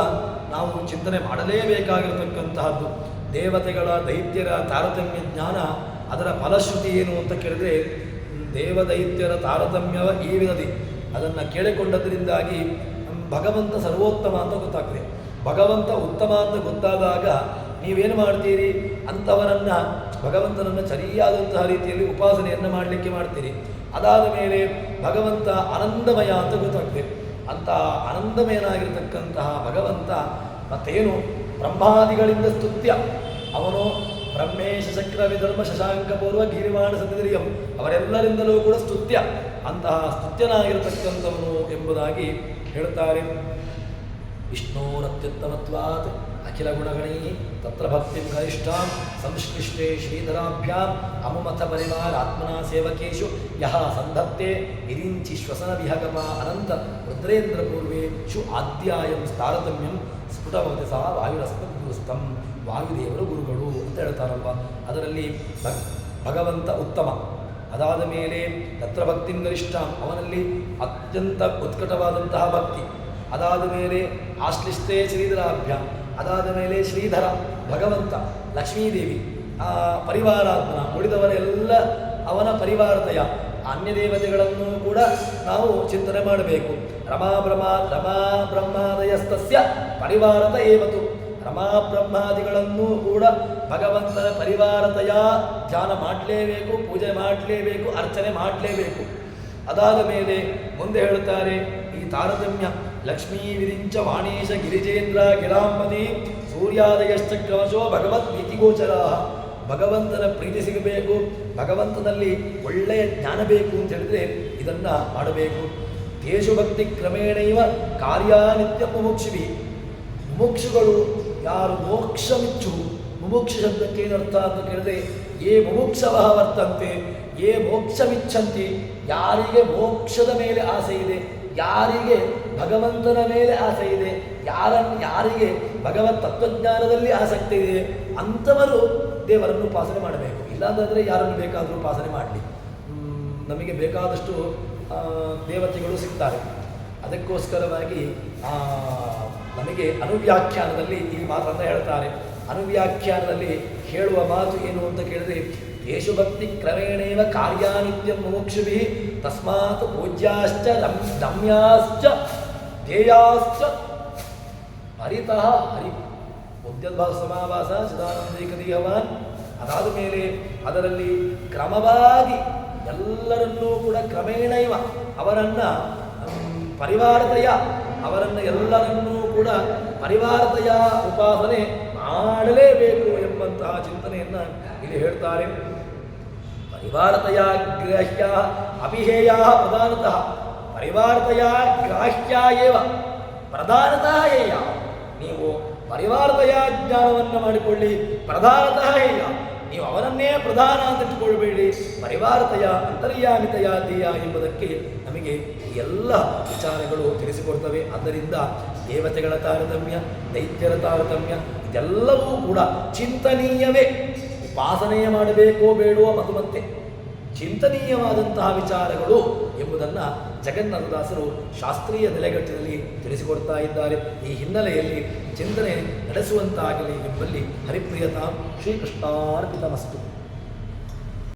ನಾವು ಚಿಂತನೆ ಮಾಡಲೇಬೇಕಾಗಿರತಕ್ಕಂತಹದ್ದು. ದೇವತೆಗಳ ದೈತ್ಯರ ತಾರತಮ್ಯ ಜ್ಞಾನ, ಅದರ ಫಲಶ್ರುತಿ ಏನು ಅಂತ ಕೇಳಿದರೆ ದೇವದೈತ್ಯರ ತಾರತಮ್ಯವ ಈ ವಿಧದಿ. ಅದನ್ನು ಕೇಳಿಕೊಂಡದ್ರಿಂದಾಗಿ ಭಗವಂತ ಸರ್ವೋತ್ತಮ ಅಂತ ಗೊತ್ತಾಗ್ತದೆ. ಭಗವಂತ ಉತ್ತಮ ಅಂತ ಗೊತ್ತಾದಾಗ ನೀವೇನು ಮಾಡ್ತೀರಿ, ಅಂಥವರನ್ನು ಭಗವಂತನನ್ನು ಸರಿಯಾದಂತಹ ರೀತಿಯಲ್ಲಿ ಉಪಾಸನೆಯನ್ನು ಮಾಡಲಿಕ್ಕೆ ಮಾಡ್ತೀರಿ. ಅದಾದ ಮೇಲೆ ಭಗವಂತ ಆನಂದಮಯ ಅಂತ ಗೊತ್ತಾಗ್ತದೆ. ಅಂಥ ಆನಂದಮಯನಾಗಿರ್ತಕ್ಕಂತಹ ಭಗವಂತ ಮತ್ತೇನು ಬ್ರಹ್ಮಾದಿಗಳಿಂದ ಸ್ತುತ್ಯ. ಅವನು ಬ್ರಹ್ಮೇಶ ಚಕ್ರ ವಿಧರ್ಮ ಶಶಾಂಕ ಪೂರ್ವ ಗಿರಿಮಾಣ ಸತಿರಿಯಂ, ಅವರೆಲ್ಲರಿಂದಲೂ ಕೂಡ ಸ್ತುತ್ಯ. ಅಂತಹ ಸ್ತುತ್ಯನಾಗಿರತಕ್ಕಂಥವನು ಎಂಬುದಾಗಿ ಹೇಳ್ತಾರೆ. ವಿಷ್ಣೋರತ್ಯುತ್ತಮತ್ವಾತ್ ಅಖಿಲ ಗುಣಗಣೈ ತತ್ರ ಭಕ್ತಿಂ ಗರಿಷ್ಠಾಂ ಸಂಶ್ಲಿಷ್ಟೇ ಶ್ರೀಧರಾಭ್ಯಾಂ ಅಮುಮಥ ಪರಿವಾರ ಆತ್ಮನಾ ಸೇವಕೇಶು ಯಹ ಸಂಧತ್ತೆ ವಿರಿಂಚಿ ಶ್ವಸನ ವಿಹಗಮ ಅನಂತ ರುದ್ರೇಂದ್ರ ಪೂರ್ವೇಶು ಆದ್ಯಾಯಂ ತಾರತಮ್ಯಂ ಸ್ಫುಟವತಿ ಸಹ ವಾಯುರಸ್ಮದ್ಗುರುಸ್ತಂ. ವಾಯುದೇವರು ಗುರುಗಳು ಅಂತ ಹೇಳ್ತಾರಲ್ವ, ಅದರಲ್ಲಿ ಭಗವಂತ ಉತ್ತಮ. ಅದಾದ ಮೇಲೆ ತತ್ರ ಭಕ್ತಿಂ ಗರಿಷ್ಠಾಂ, ಅವನಲ್ಲಿ ಅತ್ಯಂತ ಉತ್ಕಟವಾದಂತಹ ಭಕ್ತಿ. ಅದಾದ ಮೇಲೆ ಆಶ್ಲಿಷ್ಟೇ ಶ್ರೀಧರಾಭ್ಯಾಂ, ಅದಾದ ಮೇಲೆ ಶ್ರೀಧರ ಭಗವಂತ, ಲಕ್ಷ್ಮೀದೇವಿ ಪರಿವಾರಾತ್ಮನ, ಉಳಿದವರೆಲ್ಲ ಅವನ ಪರಿವಾರತೆಯ. ಅನ್ಯ ದೇವತೆಗಳನ್ನು ಕೂಡ ನಾವು ಚಿಂತನೆ ಮಾಡಬೇಕು. ರಮಾ ಬ್ರಹ್ಮಾದಯಸ್ತಸ್ಯ ಪರಿವಾರತ ಏವತು, ರಮಾ ಬ್ರಹ್ಮಾದಿಗಳನ್ನು ಕೂಡ ಭಗವಂತನ ಪರಿವಾರತೆಯ ಧ್ಯಾನ ಮಾಡಲೇಬೇಕು, ಪೂಜೆ ಮಾಡಲೇಬೇಕು, ಅರ್ಚನೆ ಮಾಡಲೇಬೇಕು. ಅದಾದ ಮೇಲೆ ಮುಂದೆ ಹೇಳುತ್ತಾರೆ ಈ ತಾರತಮ್ಯ ಲಕ್ಷ್ಮೀ ವಿರಿಂಚ ವಾಣೇಶ ಗಿರಿಜೇಂದ್ರ ಗಿರಾಂಬದಿ ಸೂರ್ಯಾದಯಶ್ಚ ಕ್ರಮಶೋ ಭಗವತ್ ಪ್ರೀತಿಗೋಚರ. ಭಗವಂತನ ಪ್ರೀತಿ ಸಿಗಬೇಕು, ಭಗವಂತನಲ್ಲಿ ಒಳ್ಳೆಯ ಜ್ಞಾನ ಬೇಕು ಅಂತ ಹೇಳಿದ್ರೆ ಇದನ್ನು ಮಾಡಬೇಕು. ತೇಷು ಭಕ್ತಿ ಕ್ರಮೇಣೈವ ಕಾರ್ಯಾನಿತ್ಯ ಮುಮುಕ್ಷುಭಿ. ಮುಮುಕ್ಷುಗಳು ಯಾರು ಮೋಕ್ಷಮಿಚ್ಚು, ಮುಮುಕ್ಷ ಶಬ್ದಕ್ಕೆ ಏನರ್ಥ ಅಂತ ಕೇಳಿದ್ರೆ ಯೇ ಮುಮುಕ್ಷವಃ ವರ್ತಂತೆ ಯೇ ಮೋಕ್ಷಮಿಚ್ಛಂತಿ, ಯಾರಿಗೆ ಮೋಕ್ಷದ ಮೇಲೆ ಆಸೆ ಇದೆ, ಯಾರಿಗೆ ಭಗವಂತನ ಮೇಲೆ ಆಸೆ ಇದೆ, ಯಾರಿಗೆ ಭಗವತ್ ತತ್ವಜ್ಞಾನದಲ್ಲಿ ಆಸಕ್ತಿ ಇದೆ, ಅಂಥವರು ದೇವರನ್ನು ಉಪಾಸನೆ ಮಾಡಬೇಕು. ಇಲ್ಲಾಂದರೆ ಯಾರನ್ನು ಬೇಕಾದರೂ ಉಪಾಸನೆ ಮಾಡಲಿ. ನಮಗೆ ಬೇಕಾದಷ್ಟು ದೇವತೆಗಳು ಸಿಗ್ತಾರೆ. ಅದಕ್ಕೋಸ್ಕರವಾಗಿ ನಮಗೆ ಅನುವ್ಯಾಖ್ಯಾನದಲ್ಲಿ ಈ ಮಾತನ್ನು ಹೇಳ್ತಾರೆ. ಅನುವ್ಯಾಖ್ಯಾನದಲ್ಲಿ ಹೇಳುವ ಮಾತು ಏನು ಅಂತ ಕೇಳಿದ್ರೆ ಯೇಷು ಭಕ್ತಿ ಕ್ರಮೇಣೇವ ಕಾರ್ಯಾನಿತ್ಯ ಮುಮುಕ್ಷುಭಿ ತಸ್ಮಾತ್ ಪೂಜ್ಯಾಶ್ಚ ರಮ್ಯಾಶ್ಚ ಧ್ಯೇಯಾಶ್ಚ ಹರಿತಃ ಹರಿ ಉದ್ಯದ್ಭಾವ ಸಮಾವಾಸ ಚಿದಾನಂದೈಕದೀಯವಾನ್. ಅದಾದ ಮೇಲೆ ಅದರಲ್ಲಿ ಕ್ರಮವಾಗಿ ಎಲ್ಲರನ್ನೂ ಕೂಡ ಕ್ರಮೇಣೈವ ಅವರನ್ನು ಪರಿವಾರತೆಯ ಎಲ್ಲರನ್ನೂ ಕೂಡ ಪರಿವಾರತೆಯ ಉಪಾಸನೆ ಮಾಡಲೇಬೇಕು ಎಂಬಂತಹ ಚಿಂತನೆಯನ್ನು ಇಲ್ಲಿ ಹೇಳ್ತಾರೆ. ಪರಿವಾರತೆಯ ಗ್ರಾಹ್ಯ ಅಪಿಹೇಯ ಪ್ರಧಾನತಃ, ಪರಿವಾರತೆಯ ಗ್ರಾಹ್ಯ ಏವ ಪ್ರಧಾನತಃ ಹೇಯ. ನೀವು ಪರಿವಾರತೆಯ ಜ್ಞಾನವನ್ನು ಮಾಡಿಕೊಳ್ಳಿ, ಪ್ರಧಾನತಃ ಹೇಯ. ನೀವು ಅವರನ್ನೇ ಪ್ರಧಾನ ಅಂತ ಇಟ್ಟುಕೊಳ್ಬೇಡಿ. ಪರಿವಾರತೆಯ ಅಂತರ್ಯಾಮಿತೆಯ ಧ್ಯೇಯ ಎಂಬುದಕ್ಕೆ ನಮಗೆ ಎಲ್ಲ ವಿಚಾರಗಳು ತಿಳಿಸಿಕೊಡ್ತವೆ. ಆದ್ದರಿಂದ ದೇವತೆಗಳ ತಾರತಮ್ಯ, ದೈತ್ಯರ ತಾರತಮ್ಯ ಇದೆಲ್ಲವೂ ಕೂಡ ಚಿಂತನೀಯವೇ. ಉಪಾಸನೆಯ ಮಾಡಬೇಕೋ ಬೇಡವೋ ಮತ್ತು ಮತ್ತೆ ಚಿಂತನೀಯವಾದಂತಹ ವಿಚಾರಗಳು ಎಂಬುದನ್ನು ಜಗನ್ನಾಥದಾಸರು ಶಾಸ್ತ್ರೀಯ ನೆಲೆಗಟ್ಟಿನಲ್ಲಿ ತಿಳಿಸಿಕೊಡ್ತಾ ಇದ್ದಾರೆ. ಈ ಹಿನ್ನೆಲೆಯಲ್ಲಿ ಚಿಂತನೆ ನಡೆಸುವಂತಾಗಲಿ ಎಂಬಲ್ಲಿ ಹರಿಪ್ರಿಯತಾಂ ಶ್ರೀಕೃಷ್ಣಾರ್ಪಿತಮಸ್ತು.